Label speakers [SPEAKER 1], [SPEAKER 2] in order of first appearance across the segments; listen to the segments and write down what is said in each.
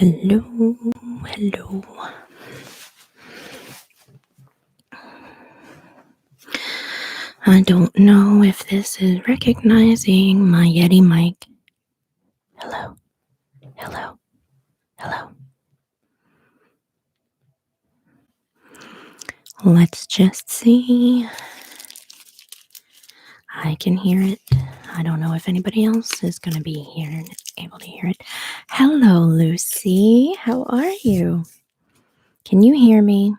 [SPEAKER 1] Hello, hello. I don't know if this is recognizing my Yeti mic. Hello, hello, hello. Let's just see. I can hear it. I don't know if anybody else is going to be here and able to hear it. Hello, Lucy. How are you? Can you hear me?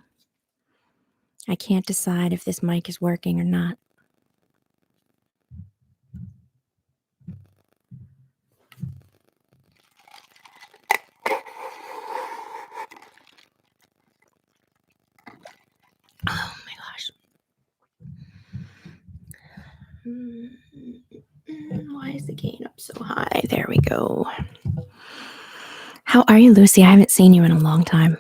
[SPEAKER 1] I can't decide if this mic is working or not. Oh my gosh. Why is the gain up so high? There we go. How are you, Lucy? I haven't seen you in a long time.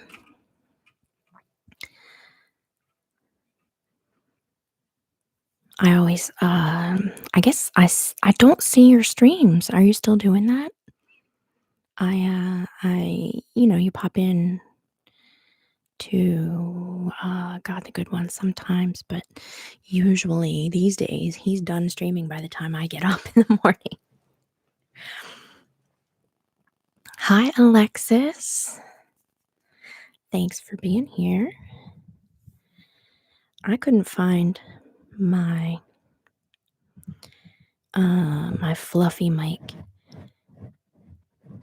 [SPEAKER 1] I always, I guess I don't see your streams. Are you still doing that? You pop in to God the Good One sometimes, but usually these days he's done streaming by the time I get up in the morning. Hi, Alexis. Thanks for being here. I couldn't find my my fluffy mic,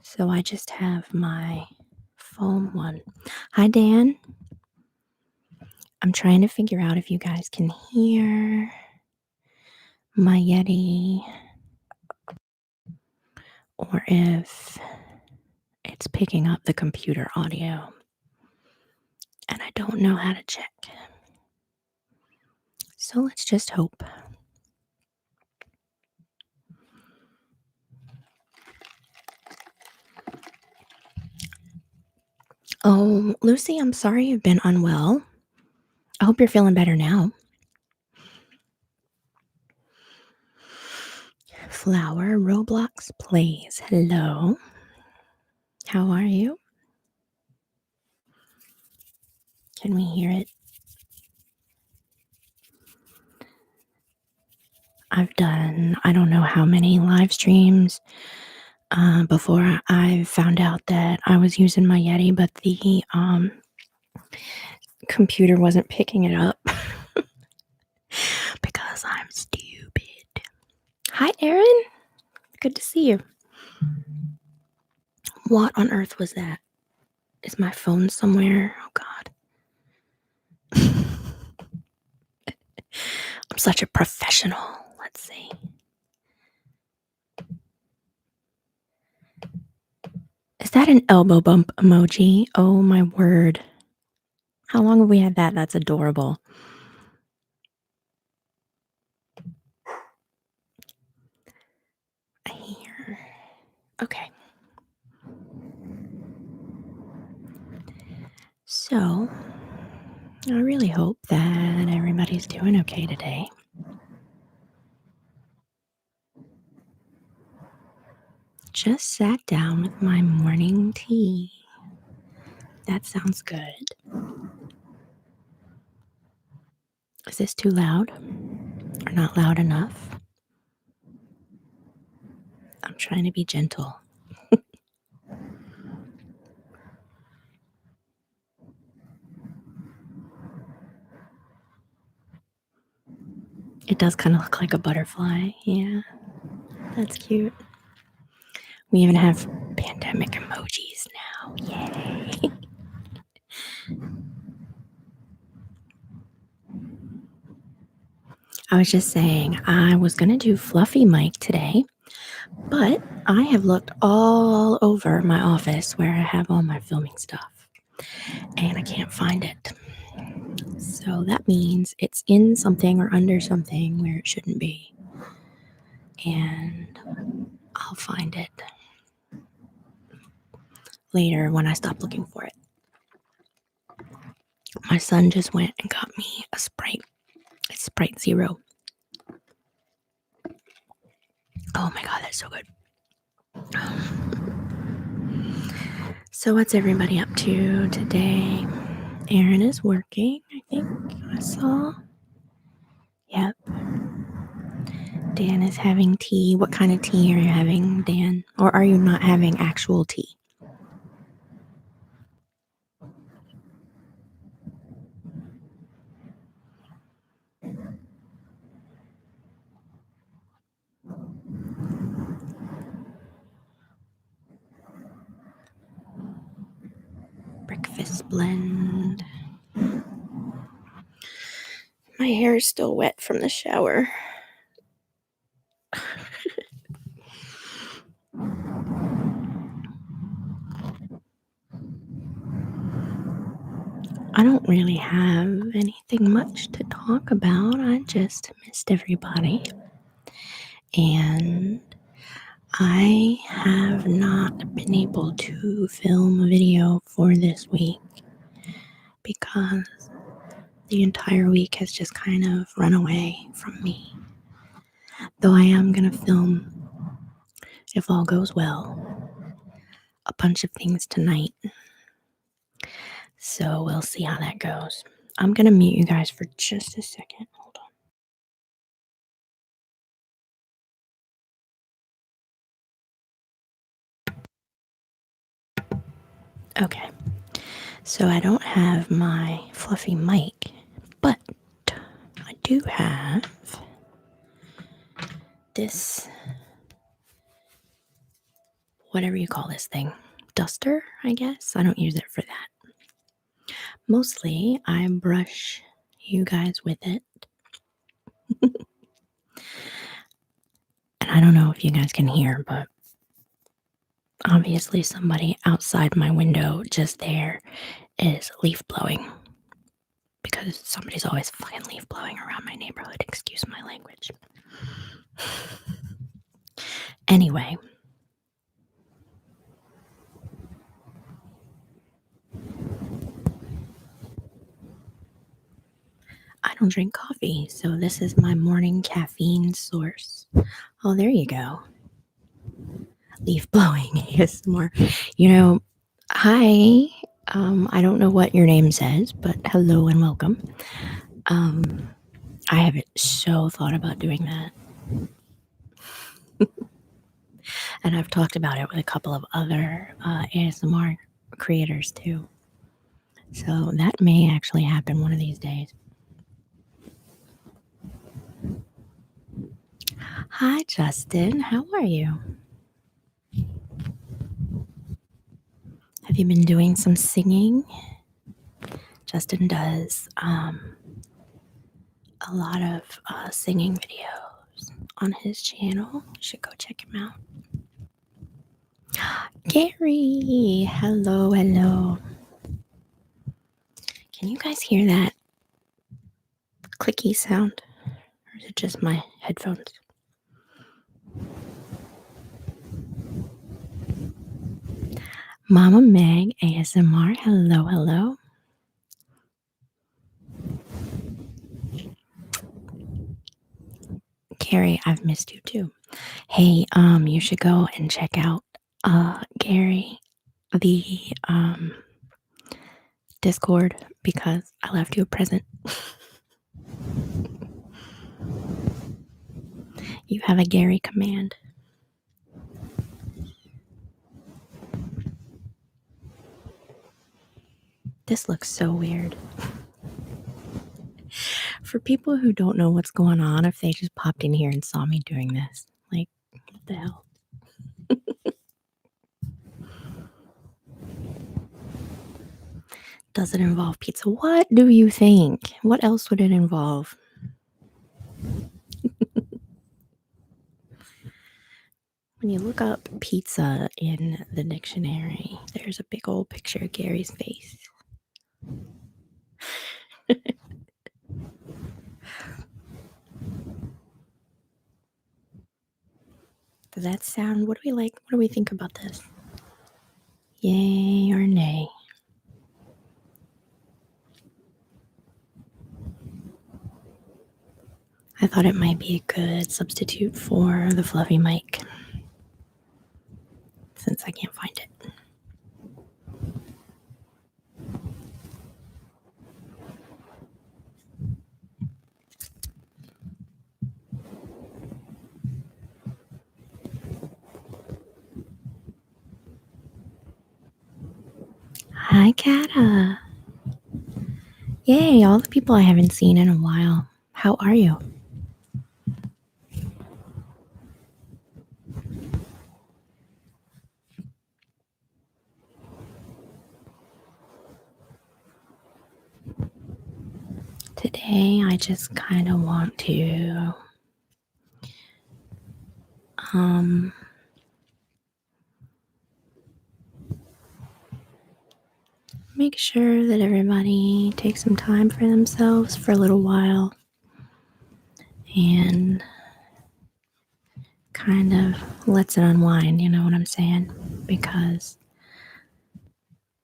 [SPEAKER 1] so I just have my foam one. Hi, Dan. I'm trying to figure out if you guys can hear my Yeti or if it's picking up the computer audio, and I don't know how to check. So let's just hope. Oh, Lucy, I'm sorry you've been unwell. I hope you're feeling better now. Flower Roblox plays. Hello. How are you? Can we hear it? I've done, I don't know how many live streams before I found out that I was using my Yeti, but the computer wasn't picking it up because I'm stupid. Hi, Erin. Good to see you. What on earth was that? Is my phone somewhere? Oh, God. I'm such a professional. Let's see. Is that an elbow bump emoji? Oh, my word. How long have we had that? That's adorable. Here. Okay. So, I really hope that everybody's doing okay today. Just sat down with my morning tea. That sounds good. Is this too loud? Or not loud enough? I'm trying to be gentle. It does kind of look like a butterfly. Yeah, that's cute. We even have pandemic emojis now. Yay. I was just saying I was going to do fluffy mic today, but I have looked all over my office where I have all my filming stuff, and I can't find it. So that means it's in something or under something where it shouldn't be. And I'll find it later when I stop looking for it. My son just went and got me a Sprite. It's Sprite Zero. Oh my God, that's so good. So what's everybody up to today? Aaron is working, I think I saw. Yep. Dan is having tea. What kind of tea are you having, Dan? Or are you not having actual tea? Breakfast blend. My hair is still wet from the shower. I don't really have anything much to talk about. I just missed everybody. And I have not been able to film a video for this week because the entire week has just kind of run away from me. Though I am going to film, if all goes well, a bunch of things tonight. So we'll see how that goes. I'm going to mute you guys for just a second. Hold on. Okay. So I don't have my fluffy mic, but I do have this, whatever you call this thing, duster, I guess. I don't use it for that. Mostly I brush you guys with it. And I don't know if you guys can hear, but obviously somebody outside my window just there is leaf blowing. Because somebody's always fucking leaf blowing around my neighborhood. Excuse my language. Anyway. I don't drink coffee, so this is my morning caffeine source. Oh, there you go. Leaf blowing ASMR. You know, hi. I don't know what your name says, but hello and welcome. I haven't so thought about doing that. And I've talked about it with a couple of other ASMR creators too. So that may actually happen one of these days. Hi, Justin. How are you? Have you been doing some singing? Justin does a lot of singing videos on his channel. You should go check him out. Gary, hello, hello. Can you guys hear that clicky sound? Or is it just my headphones? Mama Meg ASMR, hello, hello. Gary, I've missed you too. Hey, you should go and check out Gary, the Discord, because I left you a present. You have a Gary command. This looks so weird. For people who don't know what's going on, if they just popped in here and saw me doing this, like, what the hell? Does it involve pizza? What do you think? What else would it involve? When you look up pizza in the dictionary, there's a big old picture of Gary's face. Does that sound? What do we like? What do we think about this? Yay or nay? I thought it might be a good substitute for the fluffy mic, since I can't find it. Hi, Kata. Yay, all the people I haven't seen in a while. How are you? Today, I just kind of want to make sure that everybody takes some time for themselves for a little while and kind of lets it unwind, you know what I'm saying? Because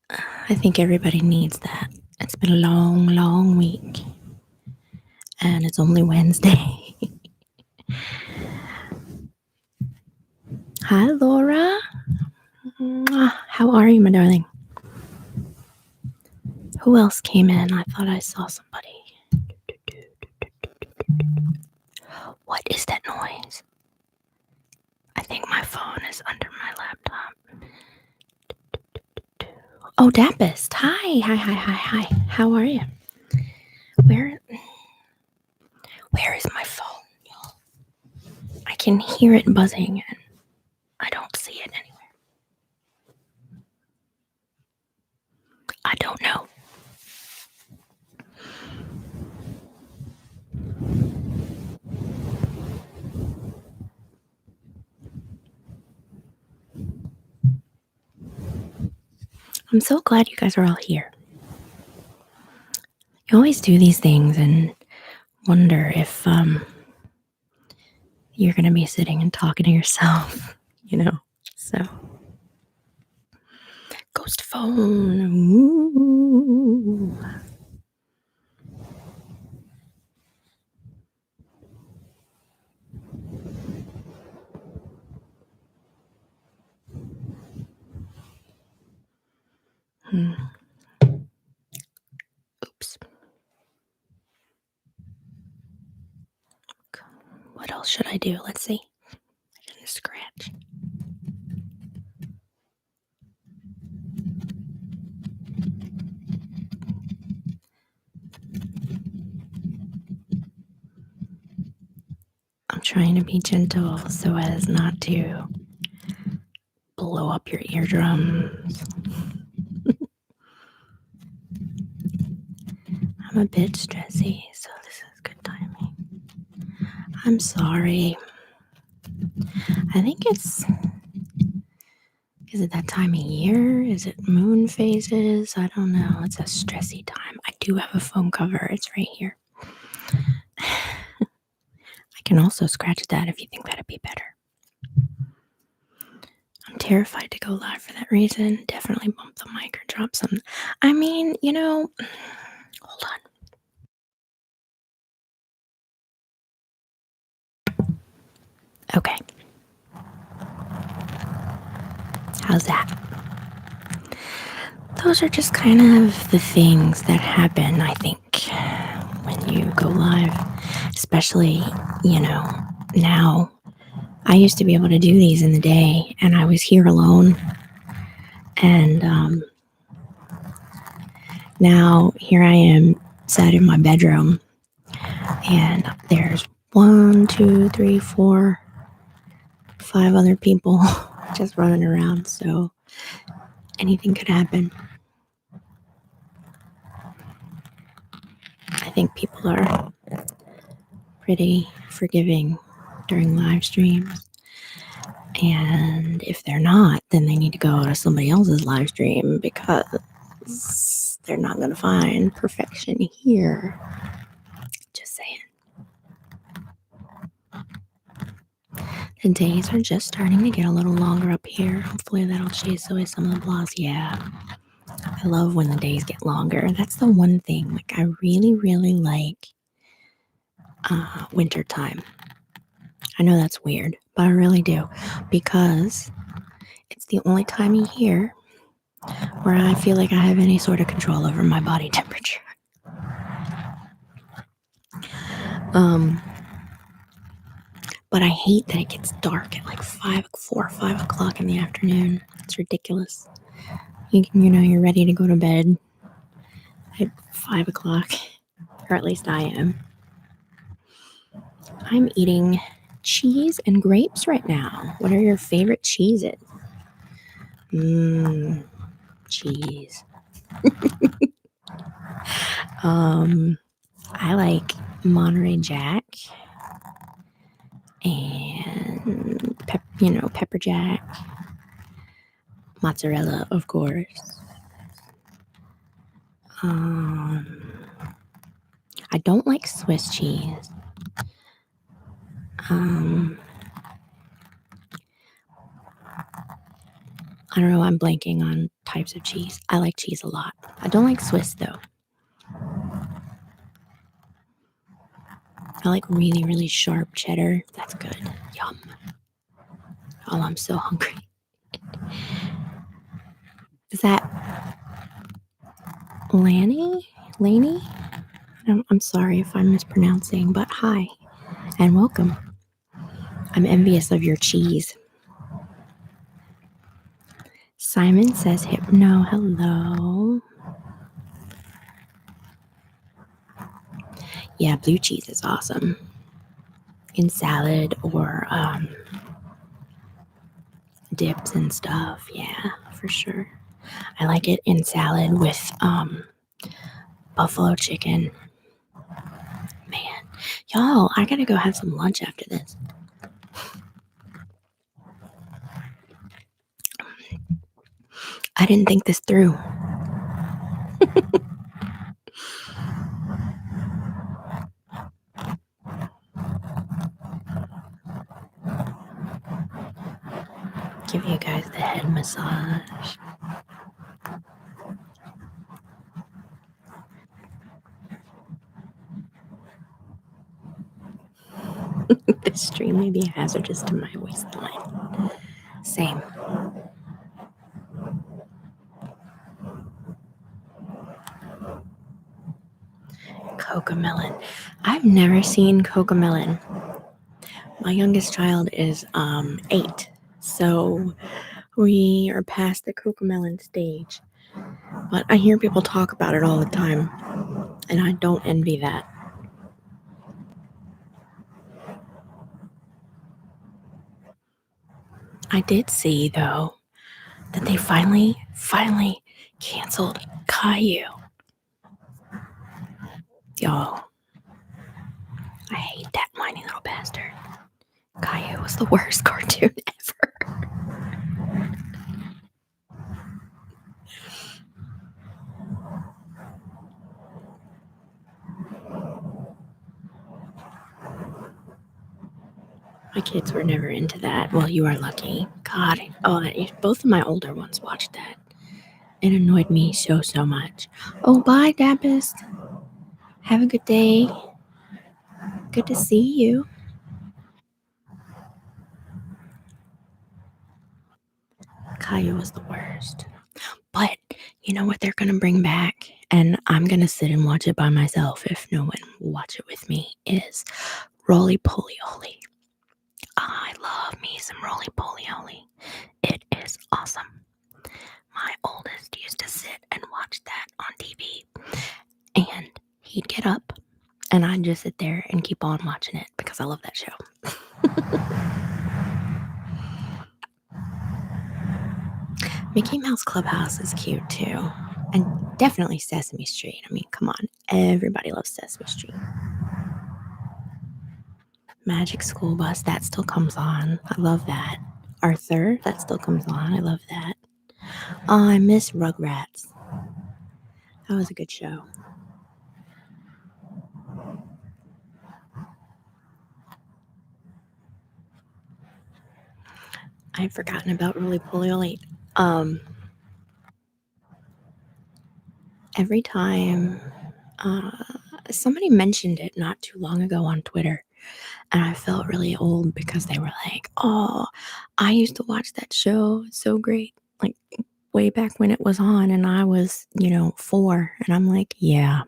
[SPEAKER 1] I think everybody needs that. It's been a long, long week, and it's only Wednesday. Hi, Laura. How are you, my darling? Who else came in? I thought I saw somebody. What is that noise? I think my phone is under my laptop. Oh, Dampist. Hi. How are you? Where is my phone? I can hear it buzzing and I don't see it anywhere. I don't know. I'm so glad you guys are all here. You always do these things and wonder if you're going to be sitting and talking to yourself, you know? So, ghost phone. Ooh. Oops. What else should I do? Let's see. I'm gonna scratch. I'm trying to be gentle so as not to blow up your eardrums. I'm a bit stressy, so this is good timing. I'm sorry. I think is it that time of year? Is it moon phases? I don't know. It's a stressy time. I do have a phone cover. It's right here. I can also scratch that if you think that'd be better. I'm terrified to go live for that reason. Definitely bump the mic or drop some. I mean, you know, hold on. Okay. How's that? Those are just kind of the things that happen, I think, when you go live. Especially, you know, now. I used to be able to do these in the day, and I was here alone. And now here I am sat in my bedroom, and there's 1, 2, 3, 4, 5 other people just running around. So anything could happen. I think people are pretty forgiving during live streams. And if they're not, then they need to go to somebody else's live stream because they're not going to find perfection here. Just saying. The days are just starting to get a little longer up here. Hopefully that'll chase away some of the blahs. Yeah. I love when the days get longer. That's the one thing. Like, I really, really like winter time. I know that's weird, but I really do, because it's the only time of year where I feel like I have any sort of control over my body temperature. But I hate that it gets dark at like 4 or 5 o'clock in the afternoon. It's ridiculous. you're ready to go to bed at 5 o'clock, or at least I am. I'm eating cheese and grapes right now. What are your favorite cheeses? Cheese. I like Monterey Jack and pepper jack, mozzarella, of course. I don't like Swiss cheese. I don't know, I'm blanking on types of cheese. I like cheese a lot. I don't like Swiss, though. I like really, really sharp cheddar. That's good. Yum. Oh, I'm so hungry. Is that Laney? I'm sorry if I'm mispronouncing, but hi and welcome. I'm envious of your cheese. Simon says hypno. Hello. Yeah, blue cheese is awesome. In salad or dips and stuff. Yeah, for sure. I like it in salad with buffalo chicken. Man, y'all, I gotta go have some lunch after this. I didn't think this through. Give you guys the head massage. This stream may be hazardous to my waistline. Same. Cocomelon. I've never seen Cocomelon. My youngest child is 8, so we are past the Cocomelon stage. But I hear people talk about it all the time, and I don't envy that. I did see, though, that they finally canceled Caillou. Y'all, I hate that whiny little bastard. Caillou was the worst cartoon ever. My kids were never into that. Well, you are lucky. God, both of my older ones watched that. It annoyed me so much. Oh, bye, Dappist. Have a good day. Good to see you. Caillou was the worst. But you know what they're going to bring back? And I'm going to sit and watch it by myself if no one will watch it with me, is Roly Poly Oly. I love me some Roly Poly Oly. It is awesome. My oldest used to sit and watch that on TV, and he'd get up, and I'd just sit there and keep on watching it because I love that show. Mickey Mouse Clubhouse is cute too, and definitely Sesame Street. I mean, come on, everybody loves Sesame Street. Magic School Bus, that still comes on. I love that. Arthur, that still comes on. I love that. Oh, I miss Rugrats. That was a good show. I'd forgotten about Roly Poly Oly. Every time somebody mentioned it not too long ago on Twitter, and I felt really old because they were like, oh, I used to watch that show. It's so great. Like way back when it was on and I was, 4. And I'm like, yeah,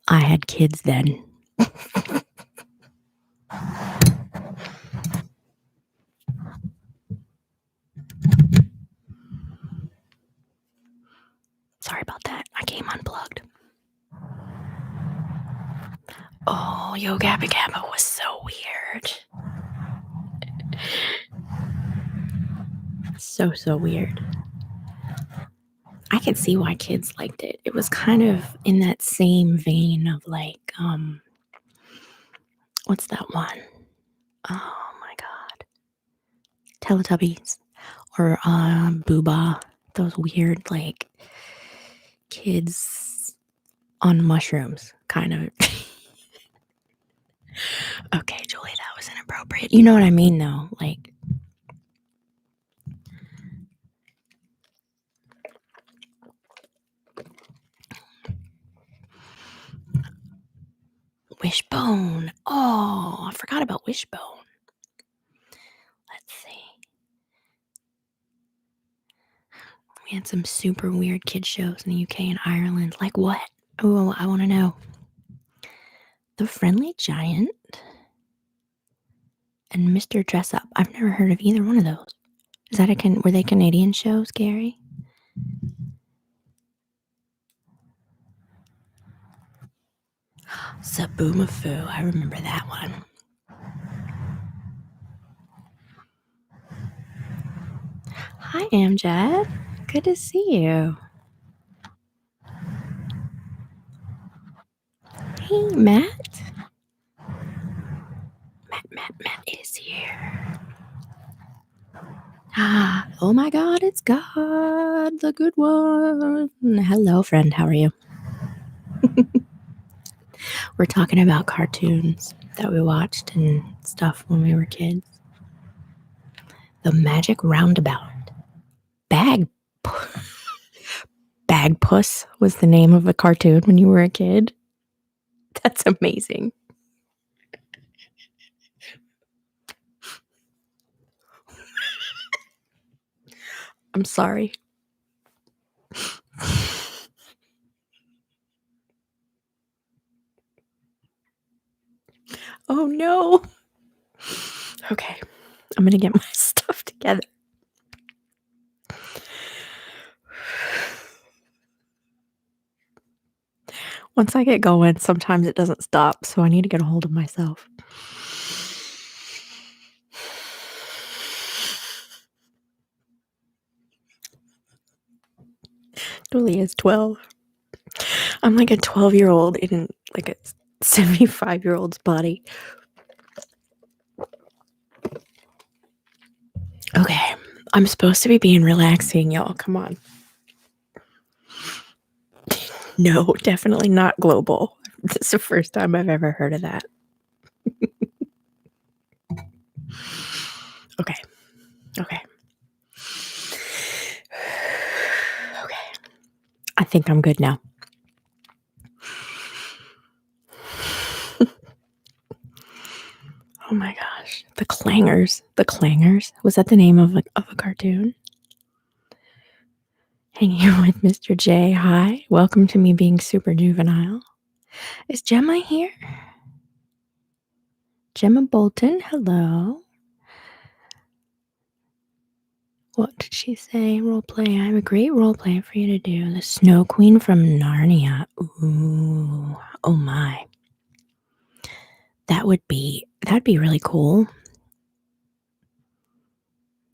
[SPEAKER 1] I had kids then. Game Unplugged. Oh, Yo Gabba Gabba was so weird. So weird. I could see why kids liked it. It was kind of in that same vein of like, what's that one? Oh my god. Teletubbies or Booba. Those weird like kids on mushrooms kind of. Okay, Julie, that was inappropriate. You know what I mean though? Like Wishbone. Oh, I forgot about Wishbone. Let's see. We had some super weird kid shows in the UK and Ireland. Like what? Oh, I want to know. The Friendly Giant and Mr. Dress Up. I've never heard of either one of those. Is that were they Canadian shows, Gary? Saboomafoo. I remember that one. Hi, Amjad. Good to see you. Hey, Matt. Matt is here. Oh my God, it's God, the good one. Hello, friend. How are you? We're talking about cartoons that we watched and stuff when we were kids. The Magic Roundabout. Bag Puss was the name of a cartoon when you were a kid. That's amazing. I'm sorry. Oh no. Okay, I'm gonna get my stuff together. Once I get going, sometimes it doesn't stop, so I need to get a hold of myself. Julie is 12. I'm like a 12-year-old in like a 75-year-old's body. Okay, I'm supposed to be being relaxing, y'all. Come on. No, definitely not global. This is the first time I've ever heard of that. Okay. I think I'm good now. Oh my gosh. The Clangers. Was that the name of a cartoon? Hanging with Mr. J. Hi. Welcome to me being super juvenile. Is Gemma here? Gemma Bolton. Hello. What did she say? Roleplay. I have a great roleplay for you to do. The Snow Queen from Narnia. Ooh. Oh my. That'd be really cool.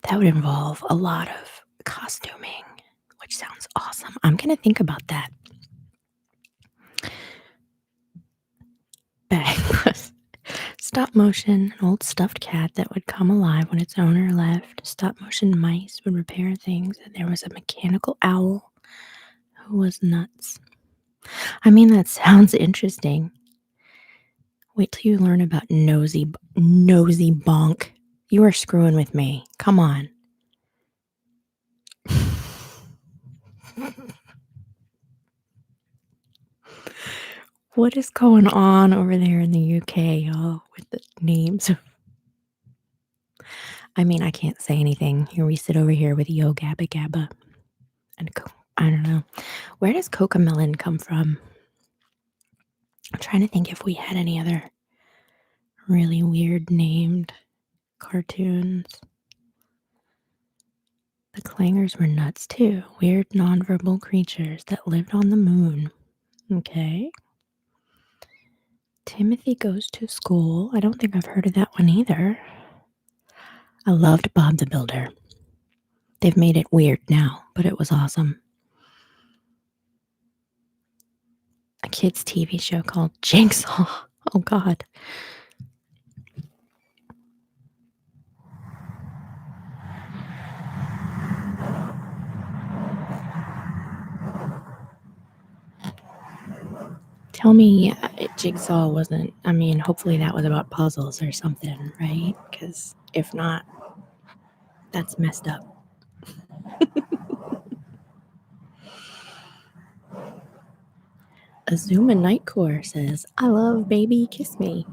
[SPEAKER 1] That would involve a lot of costuming, which sounds awesome. I'm going to think about that. Stop motion, an old stuffed cat that would come alive when its owner left. Stop motion mice would repair things. And there was a mechanical owl who was nuts. I mean, that sounds interesting. Wait till you learn about nosy bonk. You are screwing with me. Come on. What is going on over there in the UK, y'all, with the names? I mean, I can't say anything. Here we sit over here with Yo Gabba Gabba. And I don't know. Where does Cocomelon come from? I'm trying to think if we had any other really weird named cartoons. The clangers were nuts too. Weird nonverbal creatures that lived on the moon. Okay. Timothy Goes to School. I don't think I've heard of that one either. I loved Bob the Builder. They've made it weird now, but it was awesome. A kids' TV show called Jigsaw. Oh, God. Tell me Jigsaw wasn't, I mean, hopefully that was about puzzles or something, right? Because if not, that's messed up. Azuma Nightcore says, I love Baby Kiss Me.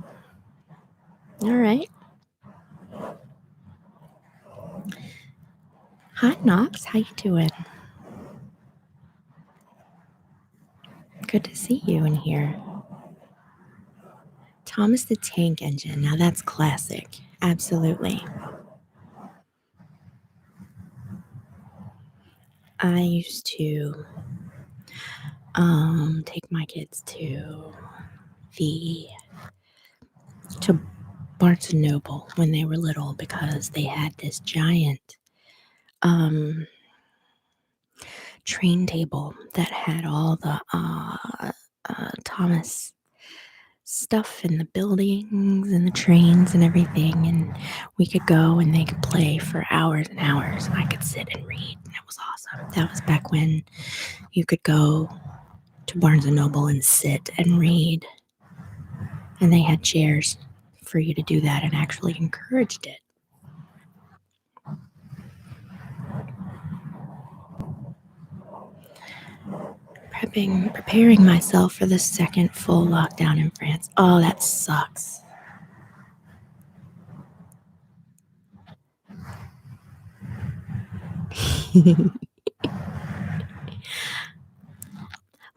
[SPEAKER 1] All right. Hi, Knox. How you doing? Good to see you in here. Thomas the Tank Engine. Now that's classic. Absolutely. I used to take my kids to Barnes & Noble when they were little because they had this giant train table that had all the Thomas stuff in the buildings and the trains and everything, and we could go and they could play for hours and hours, and I could sit and read, and it was awesome. That was back when you could go to Barnes & Noble and sit and read, and they had chairs for you to do that and actually encouraged it. Preparing myself for the second full lockdown in France. Oh, that sucks.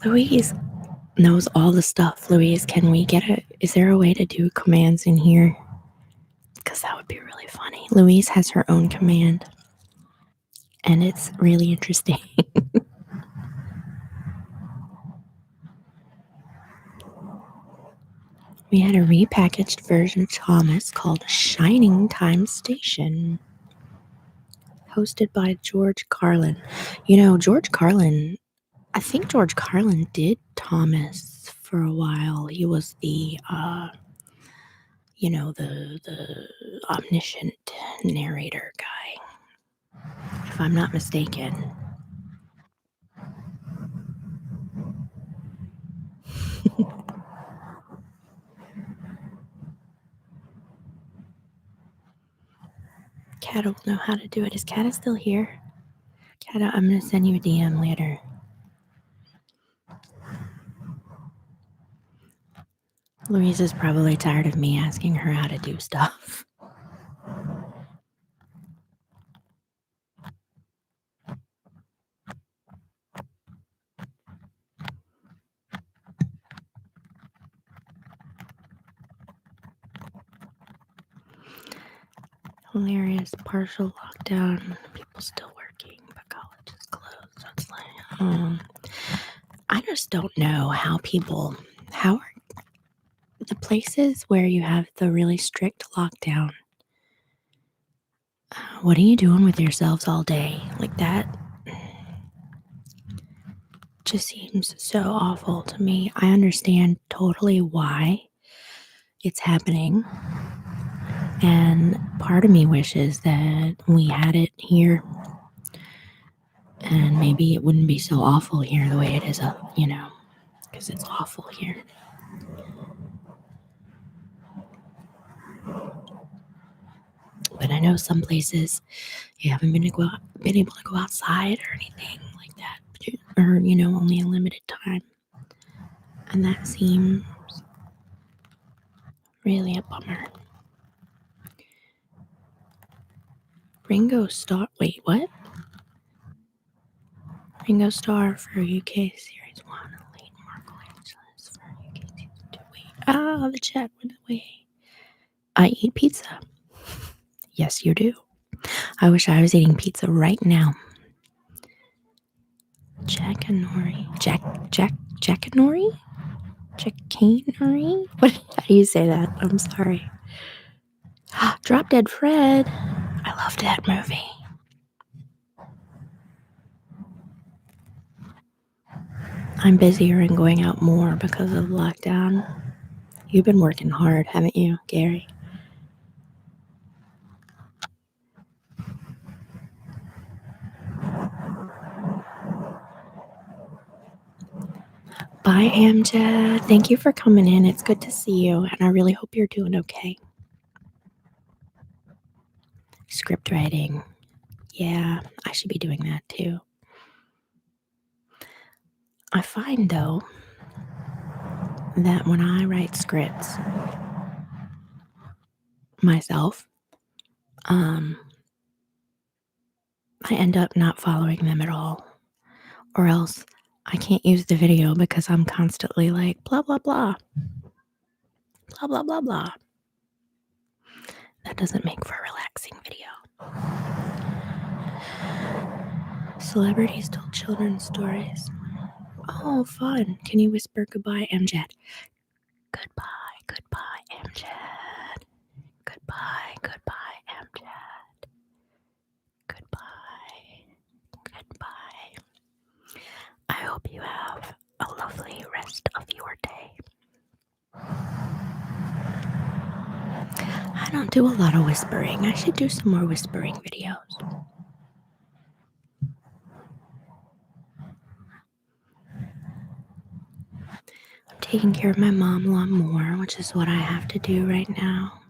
[SPEAKER 1] Louise knows all the stuff. Louise, can we get is there a way to do commands in here? Because that would be really funny. Louise has her own command, and it's really interesting. We had a repackaged version of Thomas called Shining Time Station, hosted by George Carlin. You know, George Carlin, I think George Carlin did Thomas for a while. He was the the omniscient narrator guy, if I'm not mistaken. Kata will know how to do it. Is Kata still here? Kata, I'm going to send you a DM later. Louise is probably tired of me asking her how to do stuff. Hilarious. Partial lockdown. People still working, but college is closed. So it's like, I just don't know how are the places where you have the really strict lockdown, what are you doing with yourselves all day? Like that just seems so awful to me. I understand totally why it's happening. And part of me wishes that we had it here. And maybe it wouldn't be so awful here the way it is, because it's awful here. But I know some places you haven't been able to go outside or anything like that, or only a limited time, and that seems really a bummer. Ringo Starr. Wait, what? Ringo Starr for UK Series 1. Late Mark Angeles for UK Season 2. Wait. The chat went away. I eat pizza. Yes, you do. I wish I was eating pizza right now. Jackanori? Jackanori? What? How do you say that? I'm sorry. Drop Dead Fred. I loved that movie. I'm busier and going out more because of lockdown. You've been working hard, haven't you, Gary? Bye, Amjad. Thank you for coming in. It's good to see you, and I really hope you're doing okay. Script writing. Yeah, I should be doing that too. I find, though, that when I write scripts myself, I end up not following them at all. Or else I can't use the video because I'm constantly like, blah, blah, blah. Blah, blah, blah, blah. That doesn't make for a relaxing video. Celebrities told children's stories. Oh, fun. Can you whisper goodbye, Amjad? Goodbye, goodbye, Amjad. Goodbye, goodbye, Amjad. Goodbye, goodbye. I hope you have a lovely rest of your day. I don't do a lot of whispering. I should do some more whispering videos. I'm taking care of my mom a lot more, which is what I have to do right now.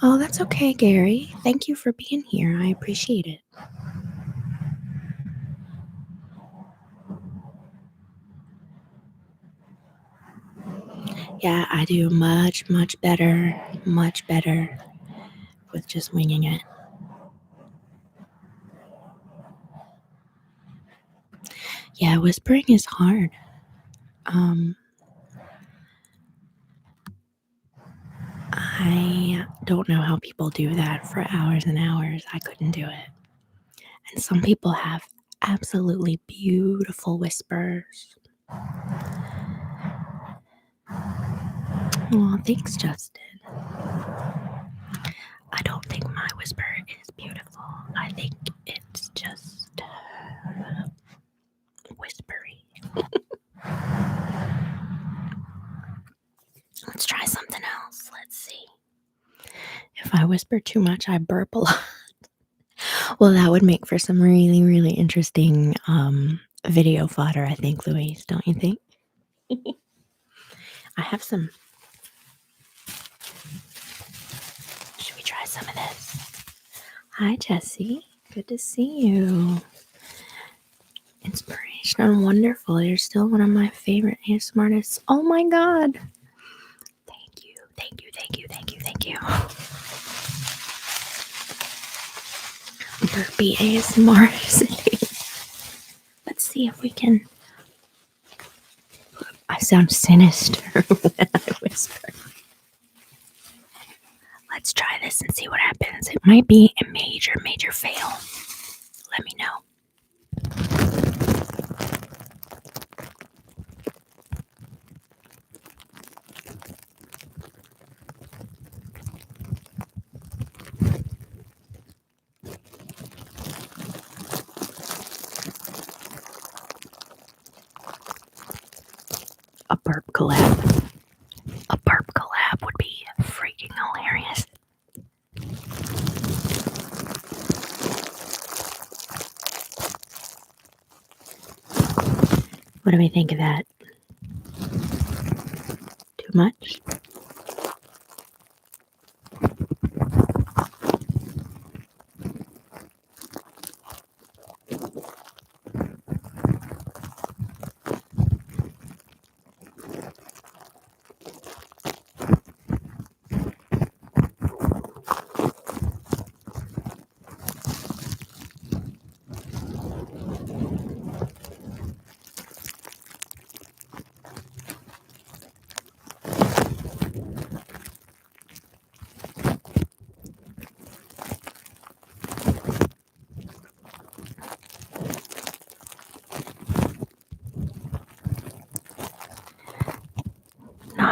[SPEAKER 1] Oh, that's okay, Gary. Thank you for being here. I appreciate it. Yeah, I do much better with just winging it. Yeah, whispering is hard. I don't know how people do that for hours and hours. I couldn't do it. And some people have absolutely beautiful whispers. Oh, thanks, Justin. I don't think my whisper is beautiful. I think it's just whispery. Let's try something else. Let's see. If I whisper too much, I burp a lot. Well, that would make for some really interesting video fodder, I think, Louise. Don't you think? I have some. Should we try some of this? Hi, Jessie. Good to see you. Inspirational and wonderful. You're still one of my favorite ASMR artists. Oh my God. Thank you. Burpee ASMR. Let's see if we can. I sound sinister when I whisper. Let's try this and see what happens. It might be a major fail. Let me know. A burp collab. A burp collab would be freaking hilarious. What do we think of that? Too much?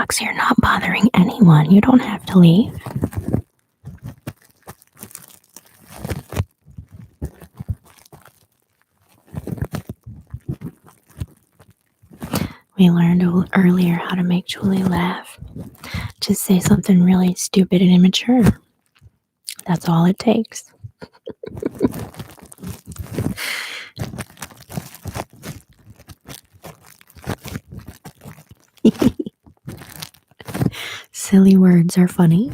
[SPEAKER 1] Relax, you're not bothering anyone. You don't have to leave. We learned earlier how to make Julie laugh. Just say something really stupid and immature. That's all it takes. Silly words are funny.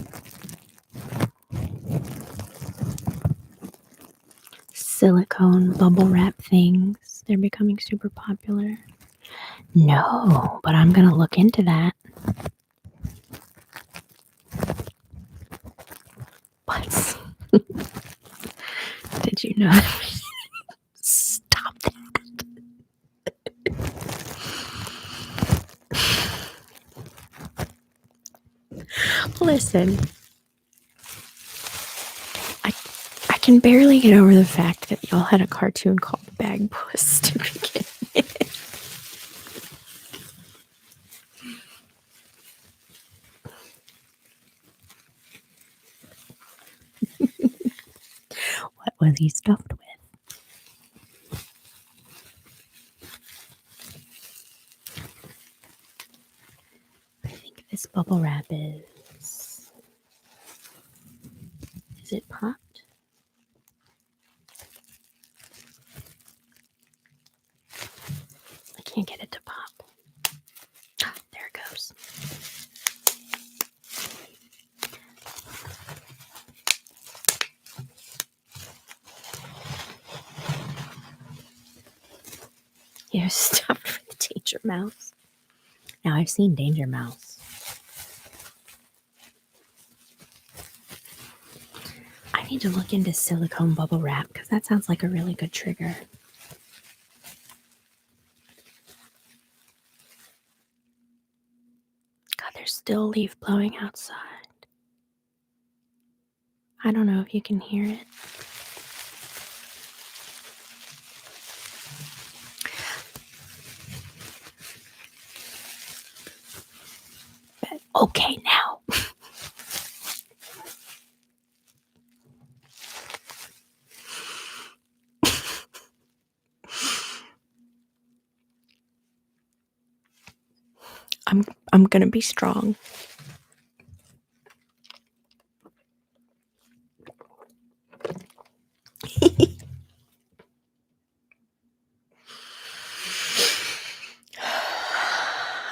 [SPEAKER 1] Silicone bubble wrap things. They're becoming super popular. No, but I'm going to look into that. What? Did you know? Stop that. Listen. I can barely get over the fact that y'all had a cartoon called Bag Puss to begin with. What was he stuffed with? I think this bubble wrap is it popped? I can't get it to pop. There it goes. You're stuffed with Danger Mouse. Now, I've seen Danger Mouse. I need to look into silicone bubble wrap because that sounds like a really good trigger. God, there's still a leaf blowing outside. I don't know if you can hear it. But okay, now. I'm gonna be strong.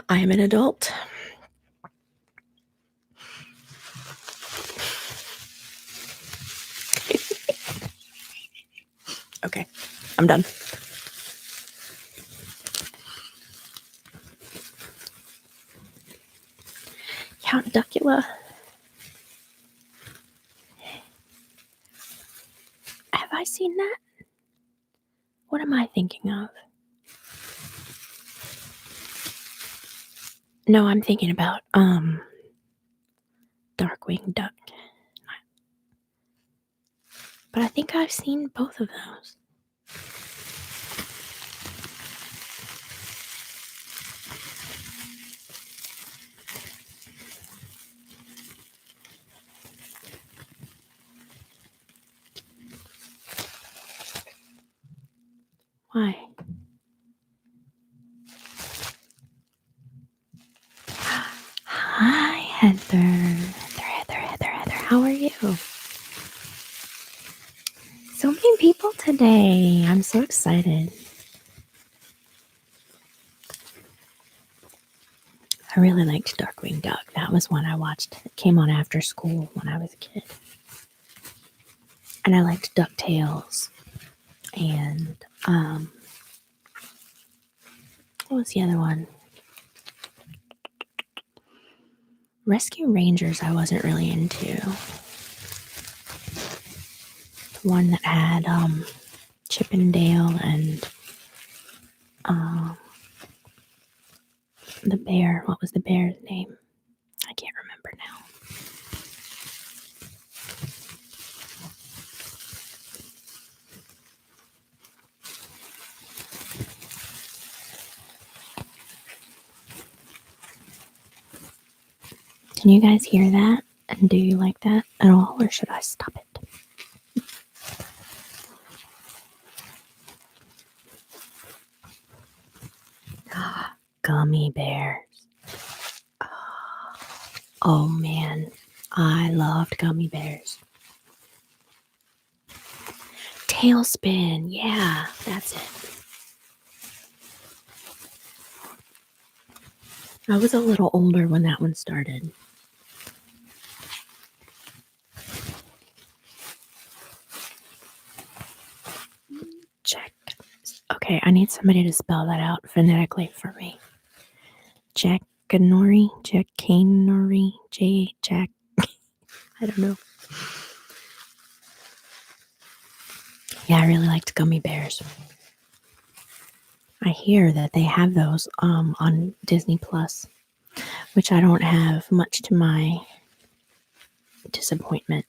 [SPEAKER 1] I am an adult. Okay, I'm done. Count Duckula. Have I seen that? What am I thinking of? No, I'm thinking about Darkwing Duck. But I think I've seen both of those. Why? Hi, Heather. Heather. How are you? So many people today. I'm so excited. I really liked Darkwing Duck. That was one I watched. It came on after school when I was a kid. And I liked DuckTales. And what was the other one? Rescue Rangers I wasn't really into. The one that had Chip and Dale and the bear. What was the bear's name? I can't remember now. Can you guys hear that? And do you like that at all, or should I stop it? Gummy bears. Oh man, I loved gummy bears. Tailspin, yeah, that's it. I was a little older when that one started. Check. Okay, I need somebody to spell that out phonetically for me. Jackanory, Jack. I don't know. Yeah, I really liked gummy bears. I hear that they have those on Disney Plus, which I don't have, much to my disappointment.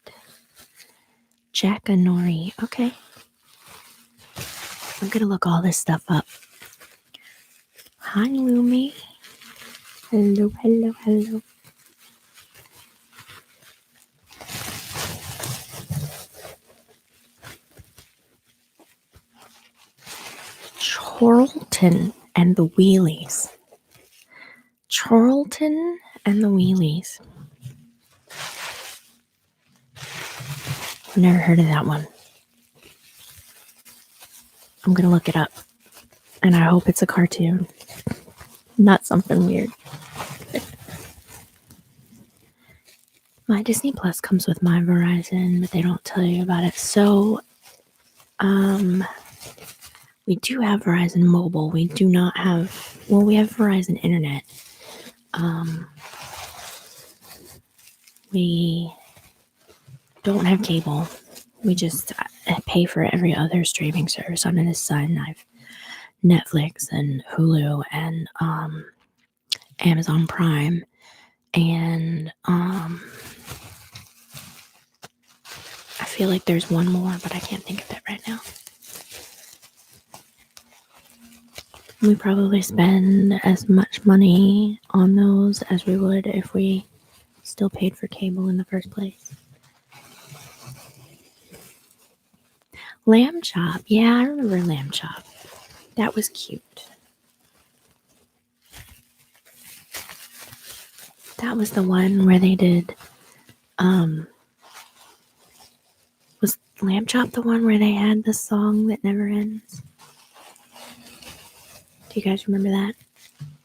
[SPEAKER 1] Jackanory, okay. I'm gonna look all this stuff up. Hi, Lumi. Hello, hello, hello. Charlton and the Wheelies. Charlton and the Wheelies. I've never heard of that one. I'm gonna look it up. And I hope it's a cartoon. Not something weird. My Disney Plus comes with my Verizon, but they don't tell you about it. So, we do have Verizon Mobile. We do not have, well, we have Verizon Internet. We don't have cable. We just pay for every other streaming service under the sun. I've Netflix and Hulu and Amazon Prime and I feel like there's one more, but I can't think of it right now. We probably spend as much money on those as we would if we still paid for cable in the first place. Lamb Chop. Yeah, I remember Lamb Chop. That was cute. That was the one where they did, was Lamb Chop the one where they had the song that never ends? Do you guys remember that?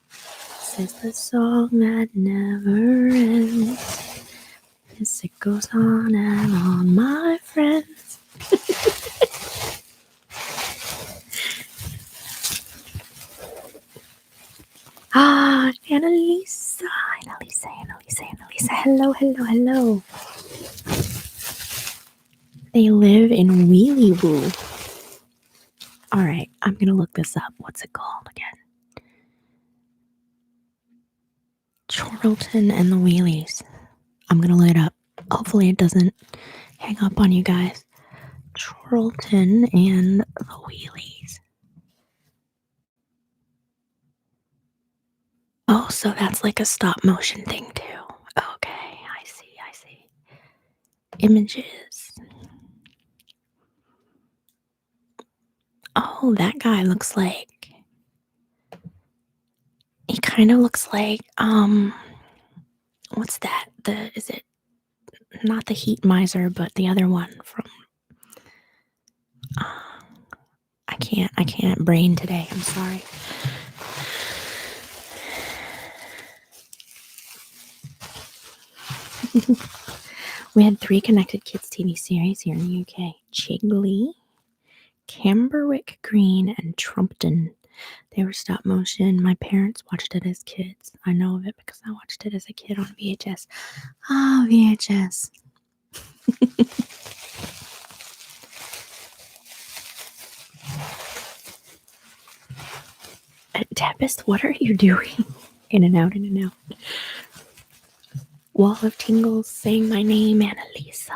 [SPEAKER 1] This is the song that never ends. Yes, it goes on and on, my friends. Annalisa. Hello, hello, hello. They live in Wheelie Woo. All right, I'm going to look this up. What's it called again? Charlton and the Wheelies. I'm going to look it up. Hopefully it doesn't hang up on you guys. Charlton and the Wheelies. Oh, so that's like a stop motion thing too. Okay, I see. Images. Oh, that guy looks like, he kind of looks like, what's that? Is it not the Heat Miser, but the other one from, I can't brain today. I'm sorry. We had 3 connected kids TV series here in the UK. Chigley, Camberwick Green, and Trumpton. They were stop motion. My parents watched it as kids. I know of it because I watched it as a kid on VHS. Ah, VHS. Tempest, what are you doing? In and out. Wall of Tingles saying my name, Annalisa.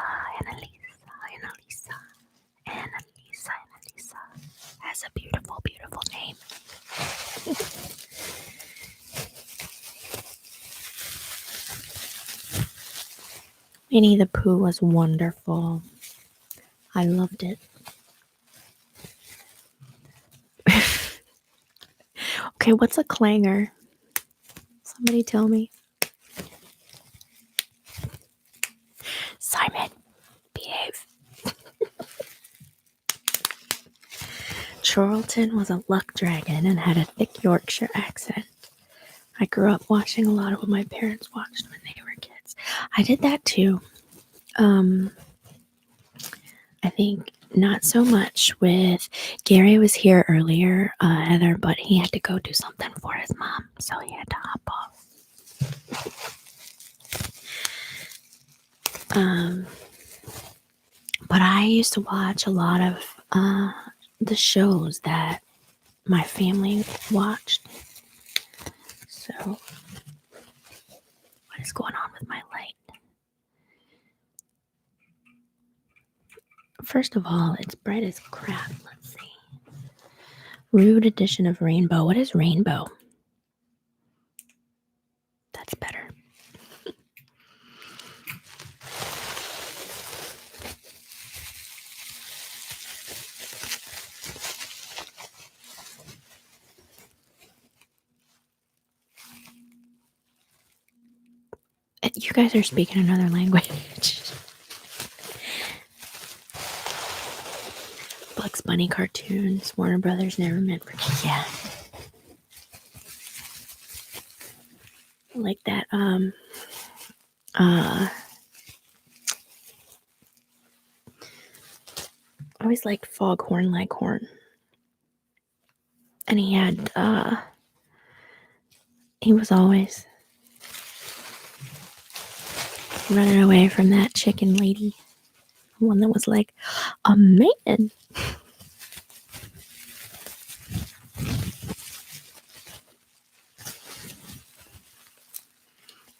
[SPEAKER 1] Has a beautiful, beautiful name. Winnie the Pooh was wonderful. I loved it. Okay, what's a clanger? Somebody tell me. Simon, behave. Charlton was a luck dragon and had a thick Yorkshire accent. I grew up watching a lot of what my parents watched when they were kids. I did that too. I think not so much with Gary was here earlier, Heather, but he had to go do something for his mom, so he had to hop off. But I used to watch a lot of the shows that my family watched. So, what is going on with my light? First of all, it's bright as crap. Let's see. Rude edition of rainbow. What is rainbow? That's better. You guys are speaking another language. Bugs Bunny cartoons. Warner Brothers never meant for kids. Yeah. Like that, I always liked Foghorn Leghorn. And he had, he was always running away from that chicken lady. One that was like a man.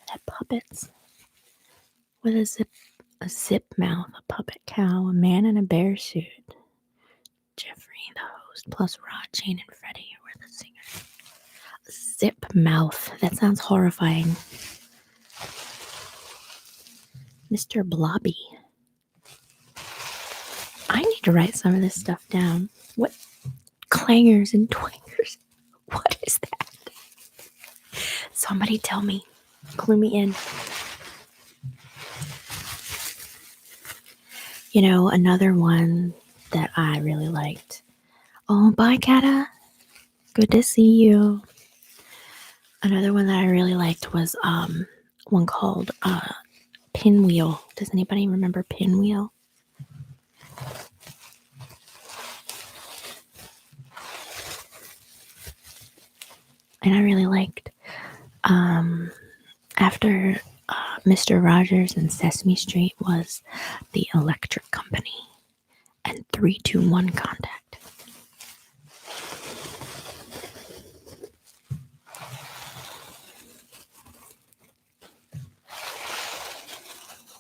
[SPEAKER 1] Had puppets with a zip mouth, a puppet cow, a man in a bear suit. Jeffrey, the host, plus Rod, Jane, and Freddie were the singers. Zip mouth. That sounds horrifying. Mr. Blobby. I need to write some of this stuff down. What? Clangers and twangers. What is that? Somebody tell me. Clue me in. You know, another one that I really liked. Oh, bye, Kata. Good to see you. Another one that I really liked was one called Pinwheel. Does anybody remember Pinwheel? And I really liked after Mr. Rogers and Sesame Street was the Electric Company and 321 Contact.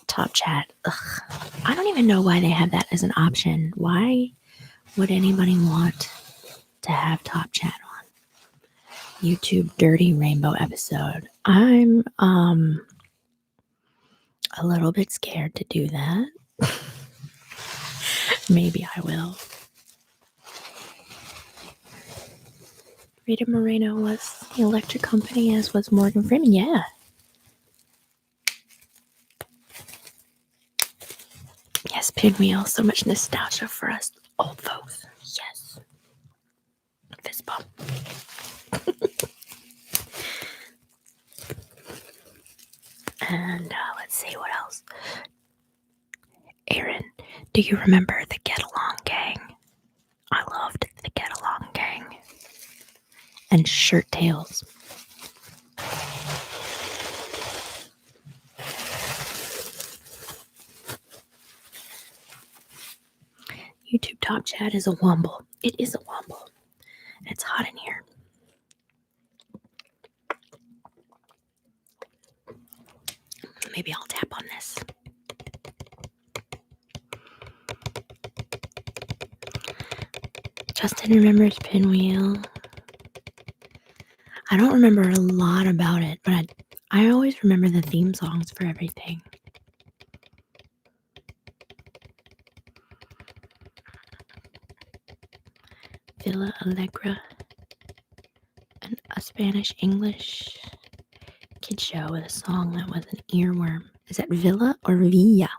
[SPEAKER 1] Top Chat. Ugh. I don't even know why they have that as an option. Why would anybody want to have Top Chat on? YouTube Dirty Rainbow episode. I'm a little bit scared to do that. Maybe I will. Rita Moreno was the Electric Company, as was Morgan Freeman. Yeah. Yes, Pinwheel. So much nostalgia for us old folks. Yes. Fist bump. And let's see what else. Aaron, do you remember the Get Along Gang? I loved the Get Along Gang. And Shirt Tails. YouTube Top Chat is a womble. It is a womble. It's hot in here. Maybe I'll tap on this. Justin remembers Pinwheel. I don't remember a lot about it, but I always remember the theme songs for everything. Villa Allegra, a Spanish-English kid show with a song that was an earworm. Is that Villa or Villa?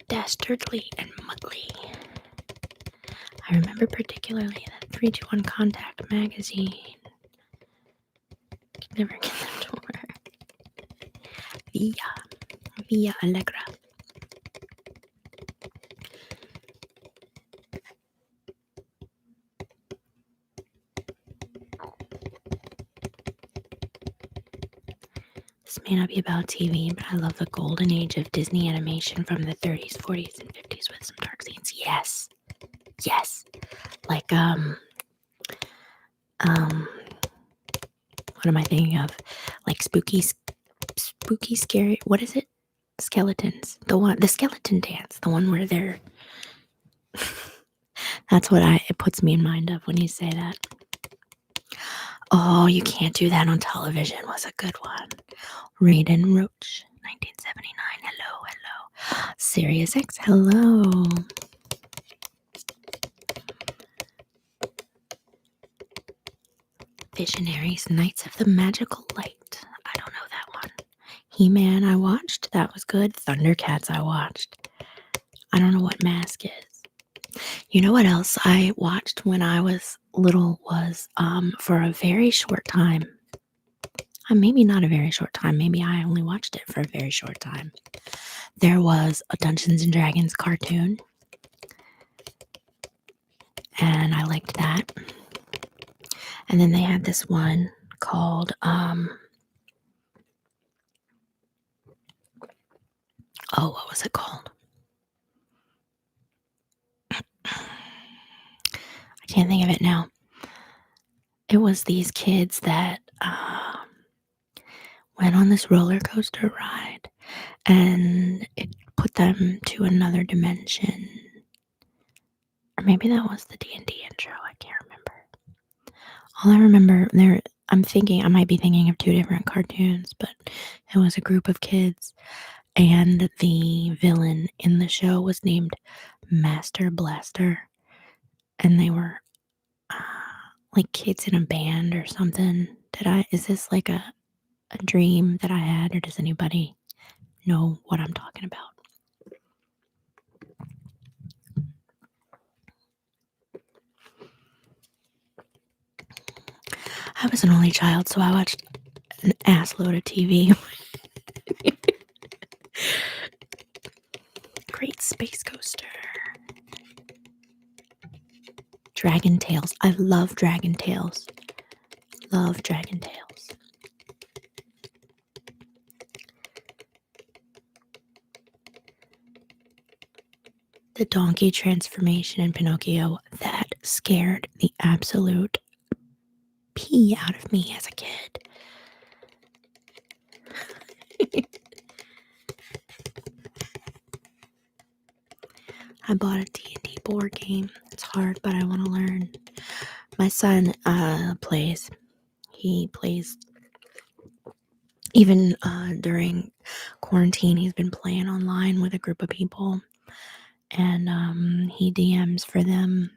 [SPEAKER 1] Dastardly and Muttley. I remember particularly that 321 Contact magazine. Can never get the door. Villa Allegra. This may not be about TV, but I love the golden age of Disney animation from the 30s, 40s, and 50s with some dark scenes. Yes. Like, what am I thinking of? Like spooky, scary, what is it? Skeletons. The skeleton dance. The one where they're... That's what it puts me in mind of when you say that. Oh, You Can't Do That on Television was a good one. Raiden Roach, 1979. Hello. Sirius X, hello. Visionaries, Knights of the Magical Light. I don't know that one. He-Man I watched. That was good. Thundercats I watched. I don't know what Mask is. You know what else I watched when I was little was for a very short time. Maybe not a very short time. Maybe I only watched it for a very short time. There was a Dungeons and Dragons cartoon. And I liked that. And then they had this one called what was it called? I can't think of it now. It was these kids that went on this roller coaster ride, and it put them to another dimension. Or maybe that was the D&D intro. I can't remember. All I remember I might be thinking of two different cartoons, but it was a group of kids, and the villain in the show was named Master Blaster, and they were like kids in a band or something. Is this like a dream that I had, or does anybody know what I'm talking about? I was an only child, so I watched an ass load of TV. Great Space Coaster. Dragon Tales. I love Dragon Tales. Love Dragon Tales. The donkey transformation in Pinocchio, that scared the absolute pee out of me as a kid. I bought a D&D board game. It's hard, but I want to learn. My son plays. He plays. Even during quarantine, he's been playing online with a group of people. And he DMs for them.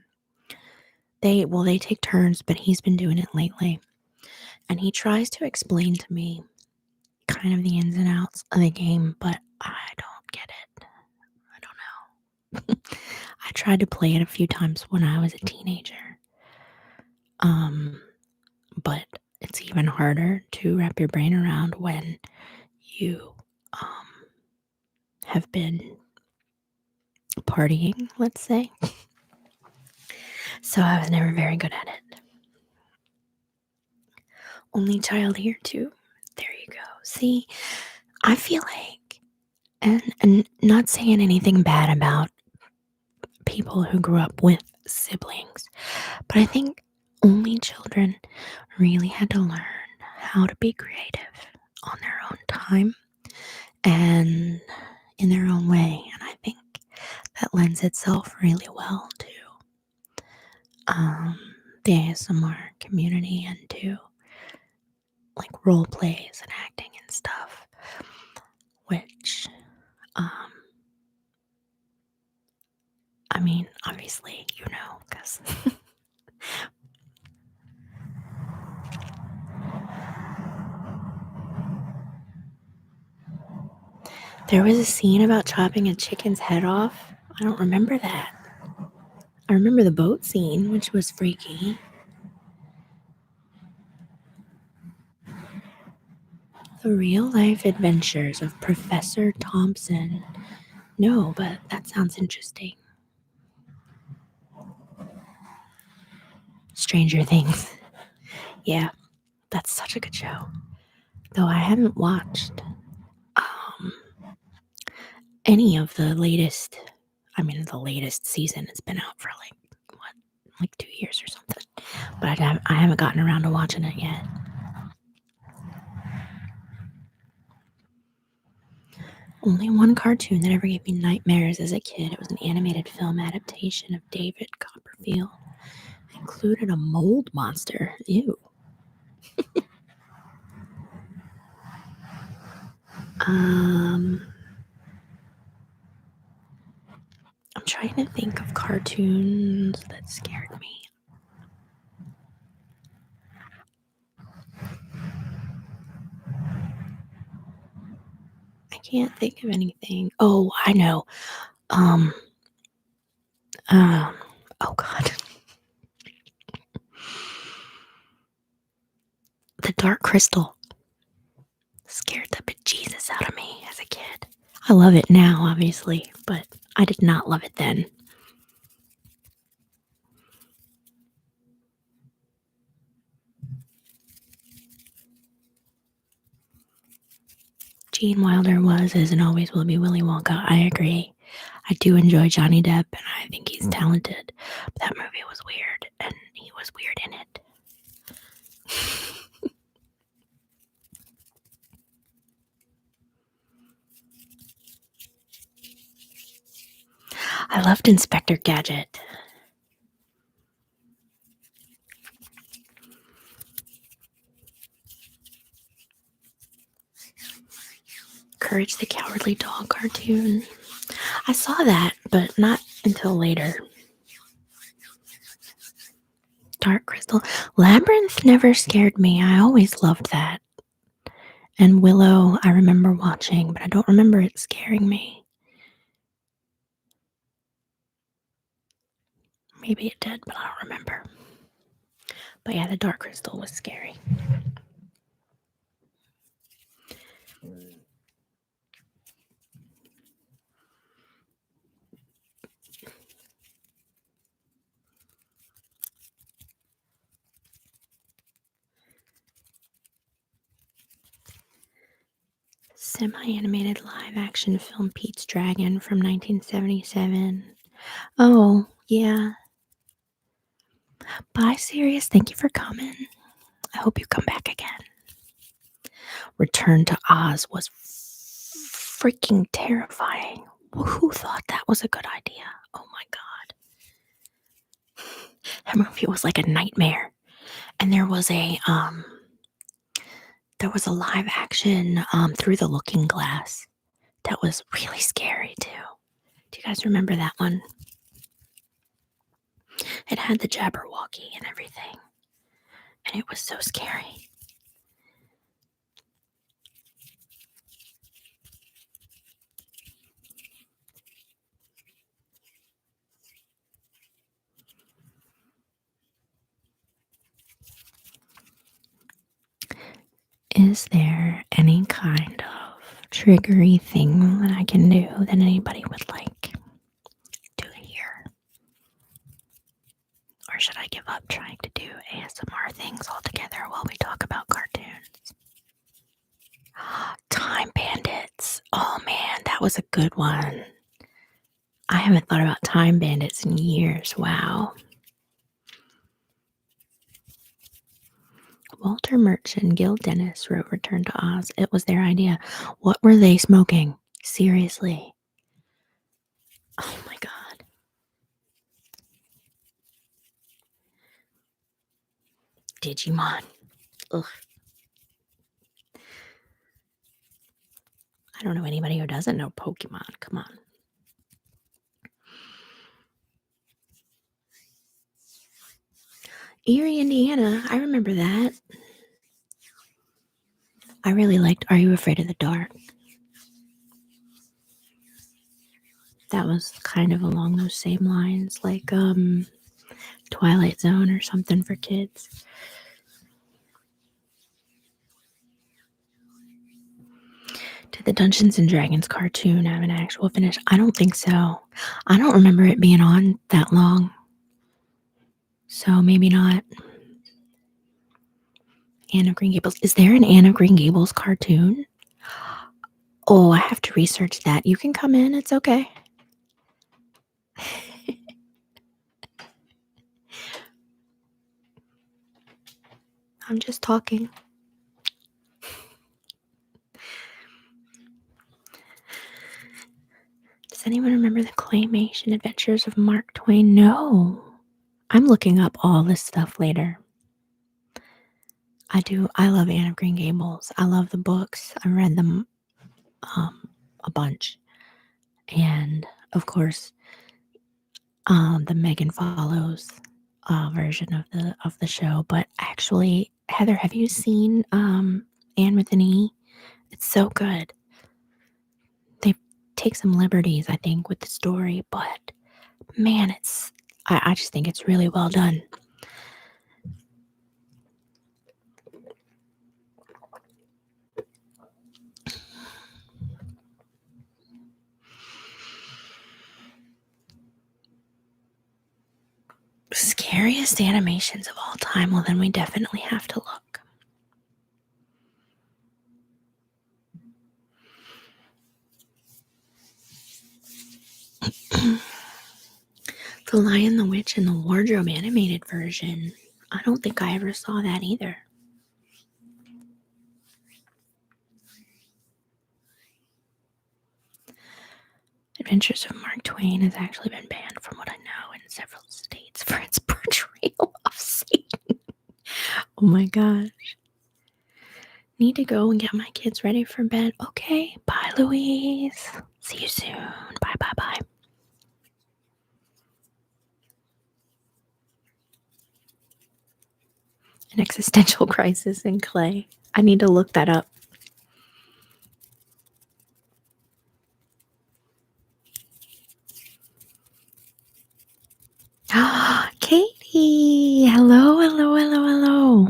[SPEAKER 1] They take turns, but he's been doing it lately. And he tries to explain to me kind of the ins and outs of the game, but I don't get it. I don't know. I tried to play it a few times when I was a teenager. But it's even harder to wrap your brain around when you have been partying, let's say. So I was never very good at it. Only child here too. There you go. See, I feel like, and not saying anything bad about people who grew up with siblings, but I think only children really had to learn how to be creative on their own time and in their own way. And I think that lends itself really well to the ASMR community into like role plays and acting and stuff, which, I mean, obviously, because there was a scene about chopping a chicken's head off. I don't remember that. I remember the boat scene, which was freaky. The Real Life Adventures of Professor Thompson. No, but that sounds interesting. Stranger Things. Yeah, that's such a good show. Though I haven't watched any of the latest. The latest season. It's been out for like 2 years or something. But I haven't gotten around to watching it yet. Only one cartoon that ever gave me nightmares as a kid. It was an animated film adaptation of David Copperfield. It included a mold monster. Ew. I'm trying to think of cartoons that scared me. I can't think of anything. Oh, I know. Oh God. The Dark Crystal scared the bejesus out of me as a kid. I love it now, obviously, but I did not love it then. Gene Wilder was, is, and always will be Willy Wonka. I agree. I do enjoy Johnny Depp, and I think he's talented. But that movie was weird, and he was weird in it. I loved Inspector Gadget. Courage the Cowardly Dog cartoon. I saw that, but not until later. Dark Crystal. Labyrinth never scared me. I always loved that. And Willow, I remember watching, but I don't remember it scaring me. Maybe it did, but I don't remember. But yeah, the Dark Crystal was scary. Semi-animated live-action film Pete's Dragon from 1977. Oh, yeah. Bye, Sirius. Thank you for coming. I hope you come back again. Return to Oz was freaking terrifying. Who thought that was a good idea? Oh my God. That movie was like a nightmare. And there was a live action Through the Looking Glass that was really scary too. Do you guys remember that one? It had the Jabberwocky and everything. And it was so scary. Is there any kind of triggery thing that I can do that anybody would like to hear? Or should I give up trying to do ASMR things altogether while we talk about cartoons? Time Bandits. Oh man, that was a good one. I haven't thought about Time Bandits in years. Wow. Walter Murch and Gil Dennis wrote Return to Oz. It was their idea. What were they smoking? Seriously. Oh my God. Digimon. Ugh. I don't know anybody who doesn't know Pokemon. Come on. Erie, Indiana. I remember that. I really liked Are You Afraid of the Dark? That was kind of along those same lines, like Twilight Zone or something for kids. Did the Dungeons and Dragons cartoon have an actual finish? I don't think so. I don't remember it being on that long. So maybe not. Anne of Green Gables. Is there an Anne of Green Gables cartoon? Oh, I have to research that. You can come in. It's okay. I'm just talking. Does anyone remember the claymation adventures of Mark Twain? No. I'm looking up all this stuff later. I do. I love Anne of Green Gables. I love the books. I read them a bunch. And, of course, the Megan Follows version of the show. But actually, Heather, have you seen Anne with an E? It's so good. They take some liberties, I think, with the story, but man, I just think it's really well done. Scariest animations of all time? Well, then we definitely have to look. The Lion, the Witch, and the Wardrobe animated version. I don't think I ever saw that either. Adventures of Mark Twain has actually been banned, from what I know, in several states for its portrayal of Satan. Oh my gosh. Need to go and get my kids ready for bed. Okay, bye, Louise. See you soon. Bye, bye, bye. An existential crisis in clay. I need to look that up. Katie! Hello, hello, hello, hello.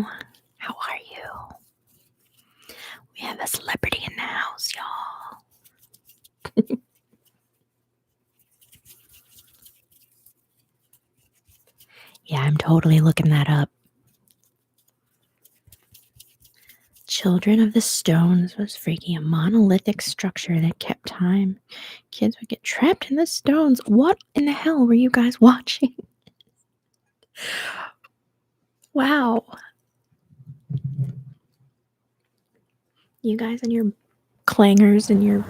[SPEAKER 1] How are you? We have a celebrity in the house, y'all. Yeah, I'm totally looking that up. Children of the Stones was freaky, a monolithic structure that kept time. Kids would get trapped in the stones. What in the hell were you guys watching? Wow. You guys and your clangers and your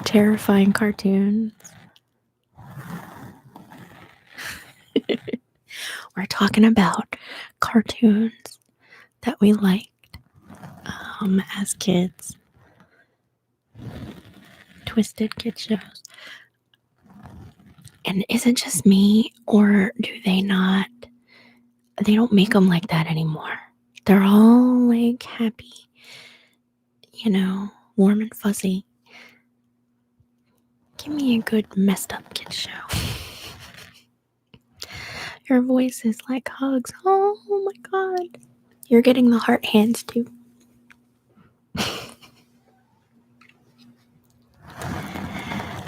[SPEAKER 1] terrifying cartoons. We're talking about cartoons that we liked as kids. Twisted kid shows. And is it just me, or do they not? They don't make them like that anymore. They're all like happy, warm and fuzzy. Give me a good messed up kid show. Your voice is like hugs. Oh my god. You're getting the heart hands too.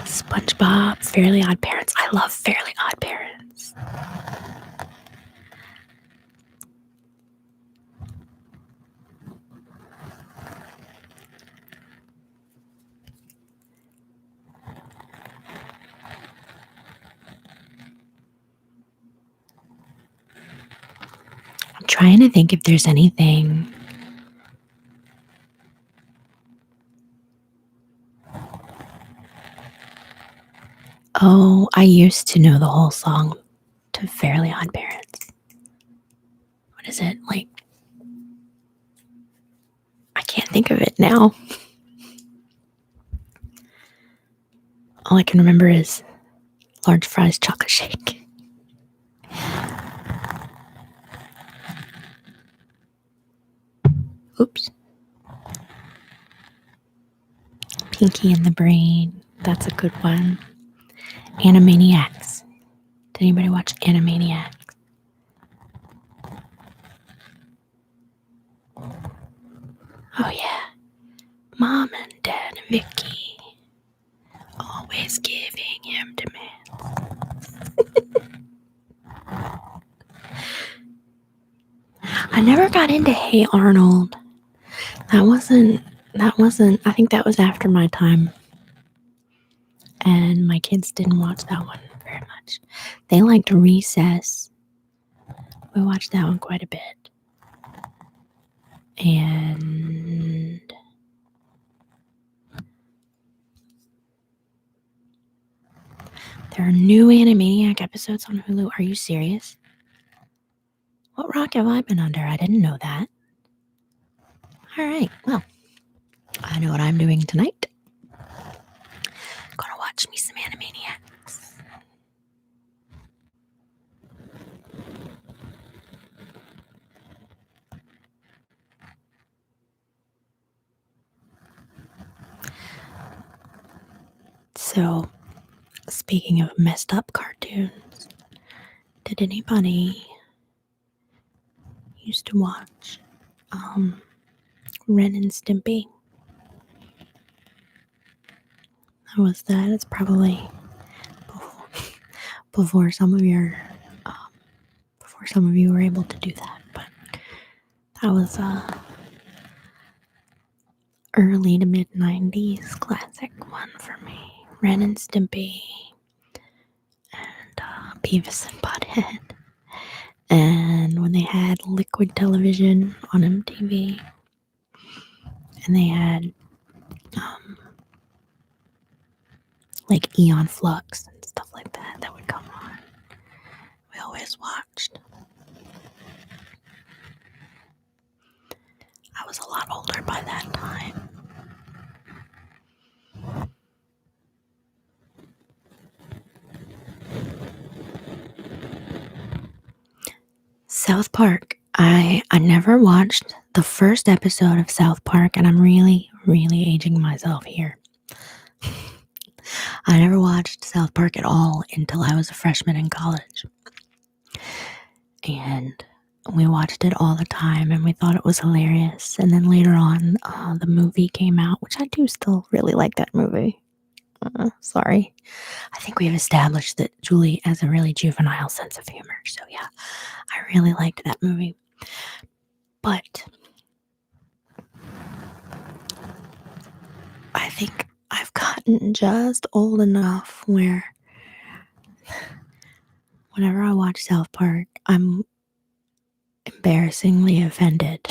[SPEAKER 1] SpongeBob, Fairly Odd Parents. I love Fairly Odd Parents. I'm trying to think if there's anything. Oh, I used to know the whole song to Fairly Odd Parents. What is it? Like think of it now. All I can remember is large fries chocolate shake. Oops. Pinky and the Brain. That's a good one. Animaniacs. Did anybody watch Animaniacs? Oh yeah. Mom and Dad and Vicky. Always giving him demands. I never got into Hey Arnold. That wasn't, I think that was after my time. And my kids didn't watch that one very much. They liked Recess. We watched that one quite a bit. And there are new Animaniac episodes on Hulu. Are you serious? What rock have I been under? I didn't know that. All right, well, I know what I'm doing tonight. Gonna watch me some Animaniacs. So, speaking of messed up cartoons, did anybody used to watch Ren and Stimpy? How was that? It's probably before some of you were able to do that, but that was early to mid 90s classic one for me. Ren and Stimpy and Beavis and Butthead. And when they had Liquid Television on MTV, and they had like Eon Flux and stuff like that that would come on, we always watched. I was a lot older by that time. South Park. I never watched the first episode of South Park, and I'm really, really aging myself here. I never watched South Park at all until I was a freshman in college. And we watched it all the time, and we thought it was hilarious. And then later on, the movie came out, which I do still really like that movie. Sorry. I think we've established that Julie has a really juvenile sense of humor. So yeah, I really liked that movie. But I think I've gotten just old enough where whenever I watch South Park, I'm embarrassingly offended.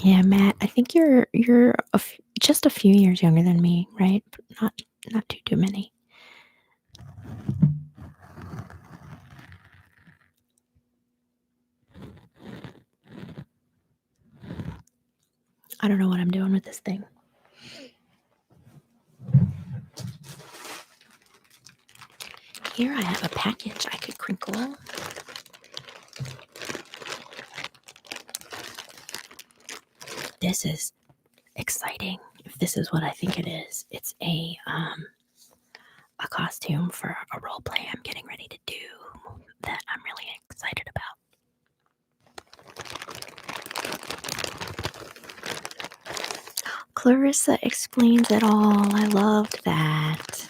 [SPEAKER 1] Yeah, Matt, I think you're just a few years younger than me, right? Not too many. I don't know what I'm doing with this thing. Here I have a package I could crinkle. This is exciting. If this is what I think it is, it's a costume for a role play I'm getting ready to do that I'm really excited about. Clarissa explains it all. I loved that.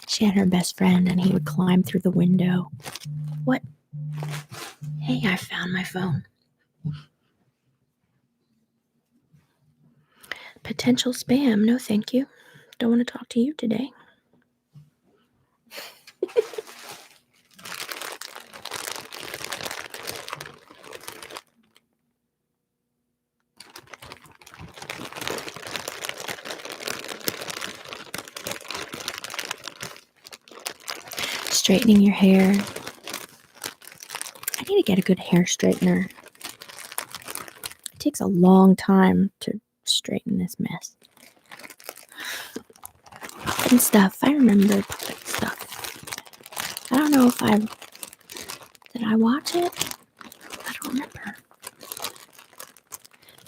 [SPEAKER 1] She had her best friend and he would climb through the window. What? Hey, I found my phone. Potential spam. No, thank you. Don't want to talk to you today. straightening your hair. I need to get a good hair straightener. It takes a long time to straighten this mess. And stuff. I remember puppet stuff. I don't know if did I watch it? I don't remember.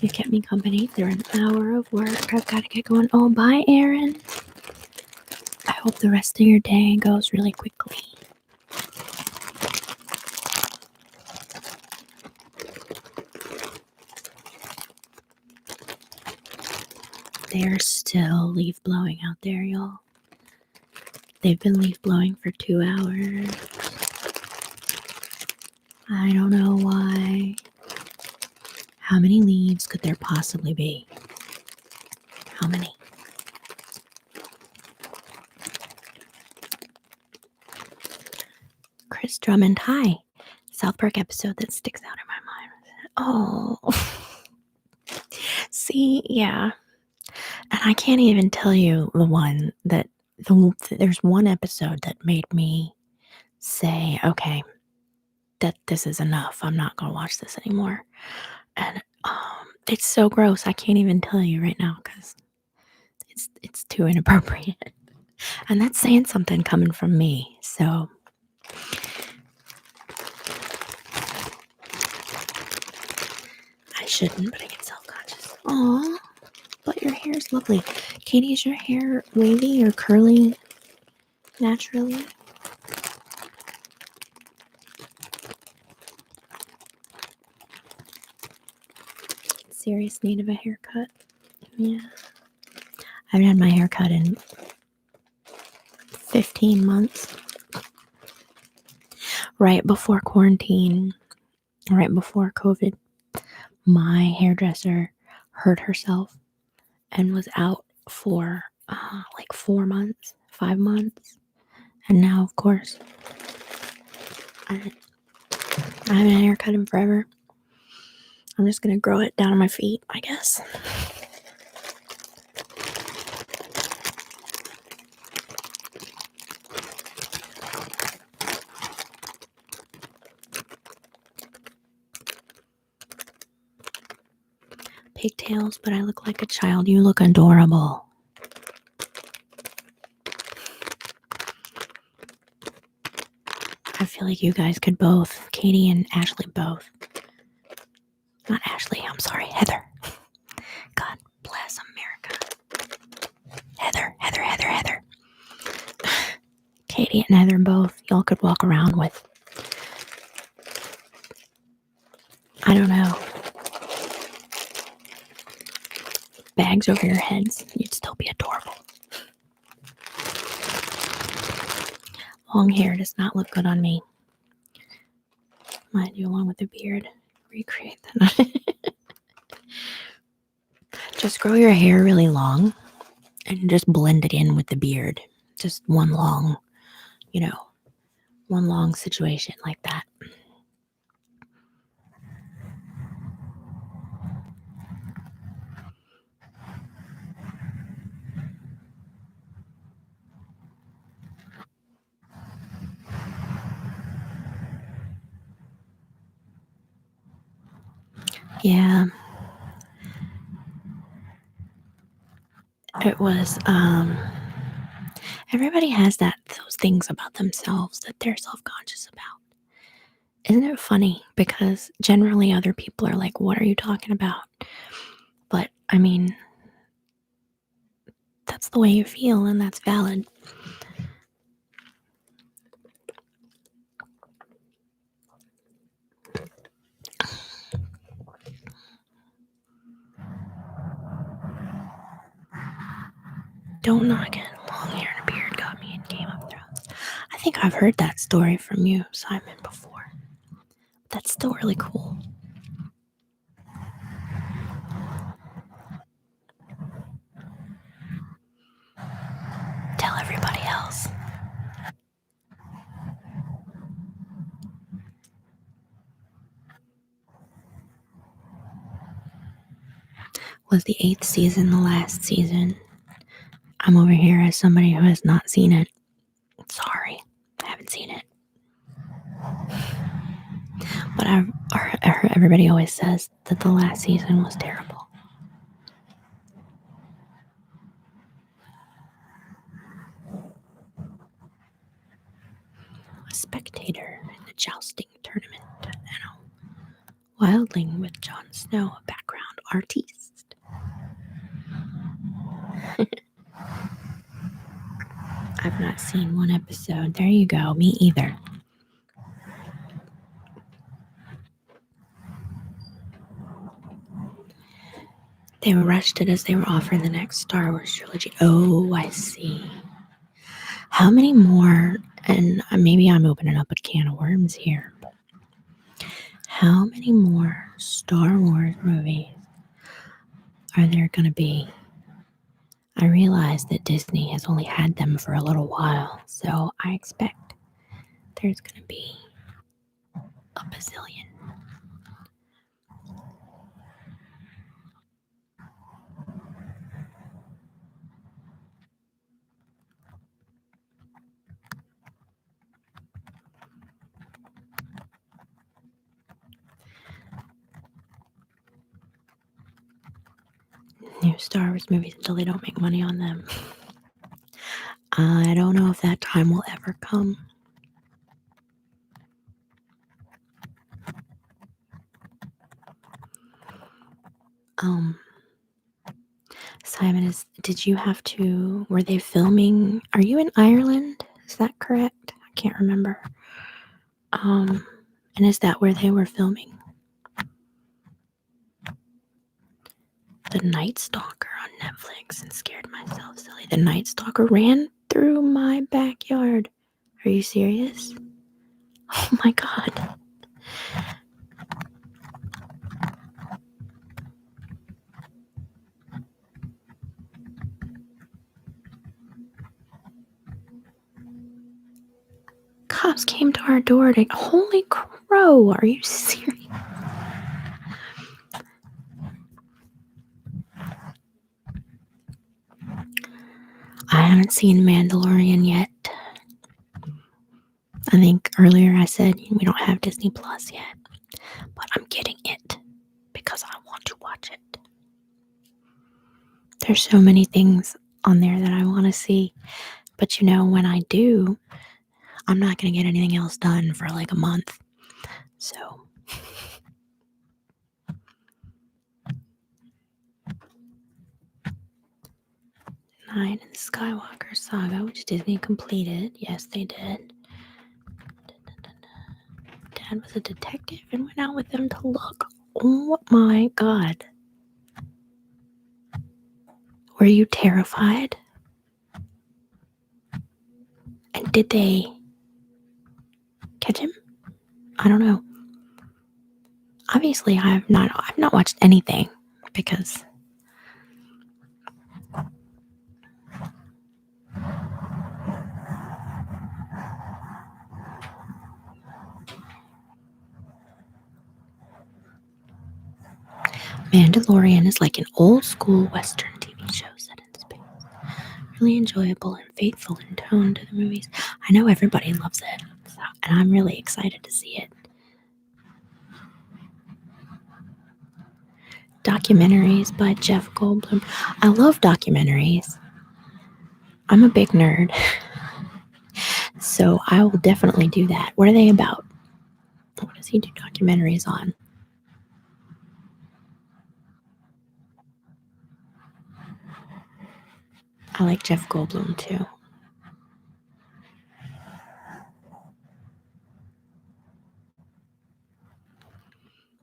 [SPEAKER 1] You kept me company through an hour of work. I've got to get going. Oh, bye, Aaron. I hope the rest of your day goes really quickly. They're still leaf blowing out there, y'all. They've been leaf blowing for 2 hours. I don't know why. How many leaves could there possibly be? How many? Chris Drummond, hi. South Park episode that sticks out in my mind. Oh. See, yeah. And I can't even tell you the one that, there's one episode that made me say, okay, that this is enough. I'm not going to watch this anymore. And it's so gross. I can't even tell you right now because it's too inappropriate. And that's saying something coming from me. So I shouldn't, but I get self-conscious. Aw, but your hair is lovely. Katie, is your hair wavy or curly naturally? Serious need of a haircut. Yeah. I haven't had my hair cut in 15 months. Right before quarantine, right before COVID, my hairdresser hurt herself and was out for like 4 months, 5 months. And now, of course, I haven't had a haircut in forever. I'm just going to grow it down on my feet, I guess. Pigtails, but I look like a child. You look adorable. I feel like you guys could both, Katie and Ashley both. Not Ashley, I'm sorry, Heather. God bless America. Heather. Katie and Heather both, y'all could walk around with, I don't know, bags over your heads. You'd still be adorable. Long hair does not look good on me. Mind you, along with the beard, recreate that. Just grow your hair really long and just blend it in with the beard. Just one long situation like that. Yeah. It was, everybody has those things about themselves that they're self-conscious about. Isn't it funny? Because generally other people are like, what are you talking about? But, I mean, that's the way you feel and that's valid. Don't knock it. Long hair and a beard got me in Game of Thrones. I think I've heard that story from you, Simon, before. That's still really cool. Tell everybody else. Was the 8th season the last season? I'm over here as somebody who has not seen it. Sorry, I haven't seen it. But everybody always says that the last season was terrible. A spectator in the jousting tournament, and a wildling with Jon Snow, a background artiste. I've not seen one episode. There you go. Me either. They rushed it as they were offering the next Star Wars trilogy. Oh, I see. How many more, and maybe I'm opening up a can of worms here, but how many more Star Wars movies are there going to be? I realize that Disney has only had them for a little while, so I expect there's going to be a bazillion. New Star Wars movies until they don't make money on them. I don't know if that time will ever come. Simon, were they filming? Are you in Ireland? Is that correct? I can't remember. And is that where they were filming? The Night Stalker on Netflix, and scared myself silly. The Night Stalker ran through my backyard. Are you serious? Oh my God. Cops came to our door to, holy crow, are you serious? I haven't seen Mandalorian yet. I think earlier I said we don't have Disney Plus yet, but I'm getting it because I want to watch it. There's so many things on there that I want to see, but when I do, I'm not going to get anything else done for like a month. So Nine in the Skywalker Saga, which Disney completed. Yes, they did. Dad was a detective and went out with them to look. Oh my God. Were you terrified? And did they catch him? I don't know. Obviously, I've not watched anything because Mandalorian is like an old school Western TV show set in space. Really enjoyable and faithful in tone to the movies. I know everybody loves it, and I'm really excited to see it. Documentaries by Jeff Goldblum. I love documentaries. I'm a big nerd, so I will definitely do that. What are they about? What does he do documentaries on? I like Jeff Goldblum too.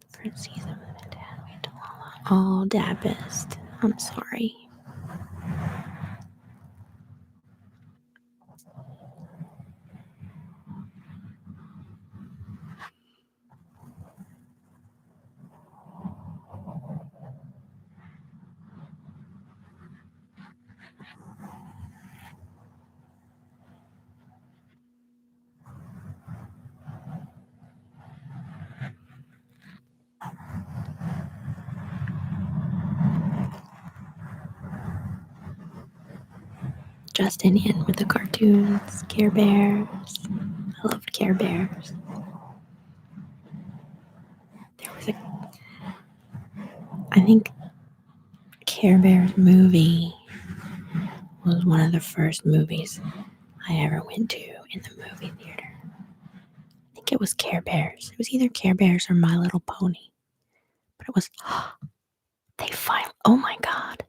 [SPEAKER 1] First season of Dad, we do all Dabbist. I'm sorry. Justin in with the cartoons, Care Bears. I loved Care Bears. I think Care Bears movie was one of the first movies I ever went to in the movie theater. I think it was Care Bears. It was either Care Bears or My Little Pony. But it was, oh my God.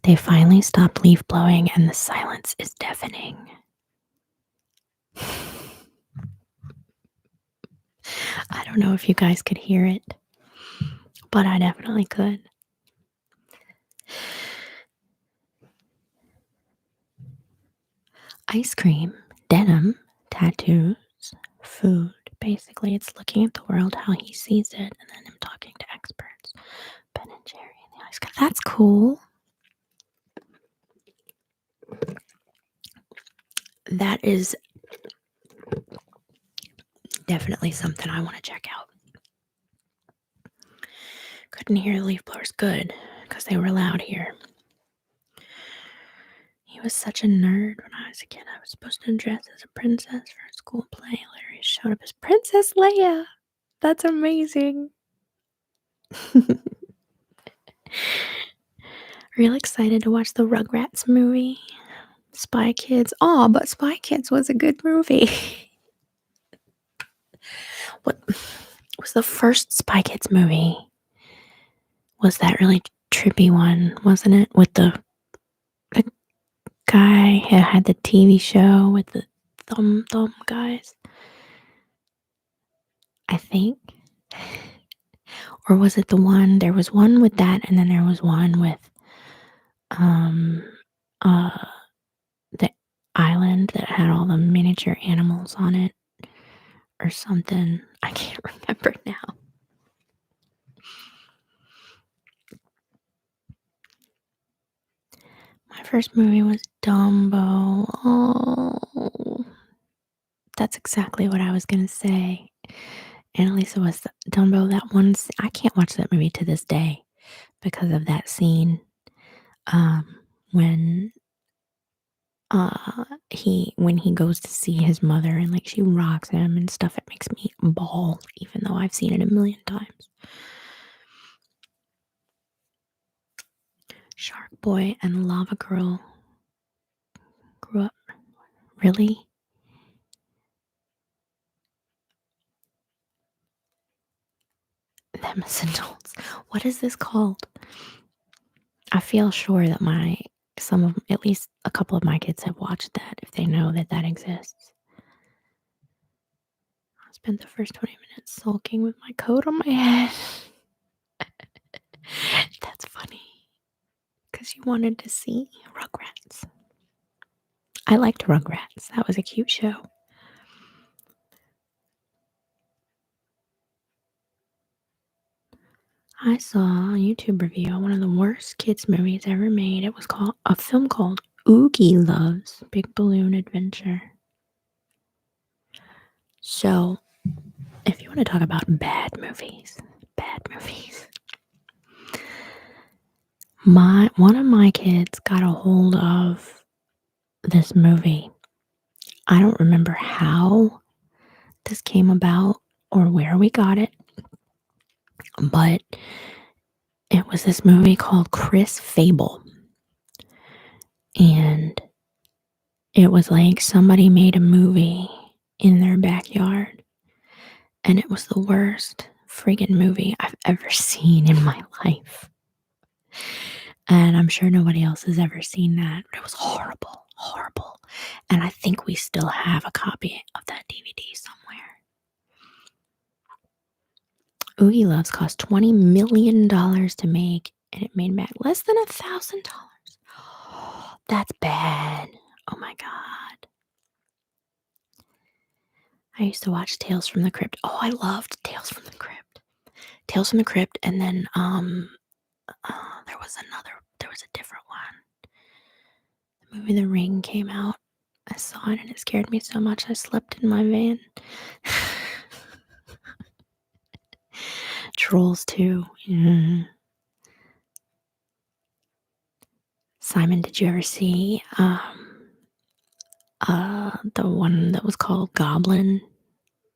[SPEAKER 1] They finally stopped leaf blowing and the silence is deafening. I don't know if you guys could hear it, but I definitely could. Ice cream, denim, tattoos, food. Basically, it's looking at the world how he sees it and then him talking to experts. Ben and Jerry and the ice cream. That's cool. That is definitely something I want to check out. Couldn't hear the leaf blowers good because they were loud here. He was such a nerd when I was a kid. I was supposed to dress as a princess for a school play. Later, he showed up as Princess Leia. That's amazing. Real excited to watch the Rugrats movie. Spy Kids. Oh, but Spy Kids was a good movie. What was the first Spy Kids movie? Was that really trippy one, wasn't it? With the guy who had the TV show with the thumb guys, I think. Or was it the one? There was one with that, and then there was one with the island that had all the miniature animals on it, or something. I can't remember now. My first movie was Dumbo. Oh, that's exactly what I was gonna say. And at least it was Dumbo. That one, I can't watch that movie to this day because of that scene when he goes to see his mother and like she rocks him and stuff. It makes me bawl, even though I've seen it a million times. Shark Boy and Lava Girl grew up. Really? Them as adults. What is this called? I feel sure that at least a couple of my kids have watched that if they know that exists. I spent the first 20 minutes sulking with my coat on my head. That's funny. Because you wanted to see Rugrats. I liked Rugrats. That was a cute show. I saw a YouTube review of one of the worst kids movies ever made. It was called a film called Oogie Loves Big Balloon Adventure. So, if you want to talk about bad movies, one of my kids got a hold of this movie. I don't remember how this came about or where we got it, but it was this movie called Chris Fable. And it was like somebody made a movie in their backyard. And it was the worst friggin' movie I've ever seen in my life. And I'm sure nobody else has ever seen that. But it was horrible, horrible. And I think we still have a copy of that DVD somewhere. Oogie Loves cost $20 million to make, and it made back less than $1,000. That's bad. Oh my God. I used to watch Tales from the Crypt. Oh, I loved Tales from the Crypt. Tales from the Crypt, and then there was a different one. The movie The Ring came out. I saw it and it scared me so much I slept in my van. Trolls 2. Yeah. Simon, did you ever see The one that was called Goblin.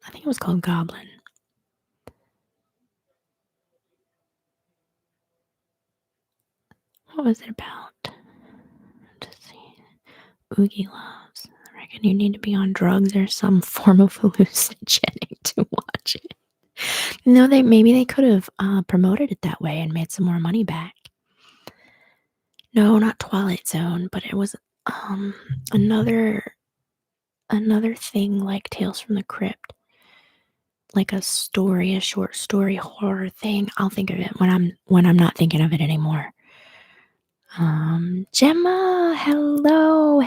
[SPEAKER 1] I think it was called Goblin. What was it about? Let's see. Oogie loves. I reckon you need to be on drugs or some form of hallucinogenic to watch it. No, maybe they could have promoted it that way and made some more money back. No, not Twilight Zone, but it was another thing like Tales from the Crypt, like a short story horror thing. I'll think of it when I'm not thinking of it anymore. Gemma, hello.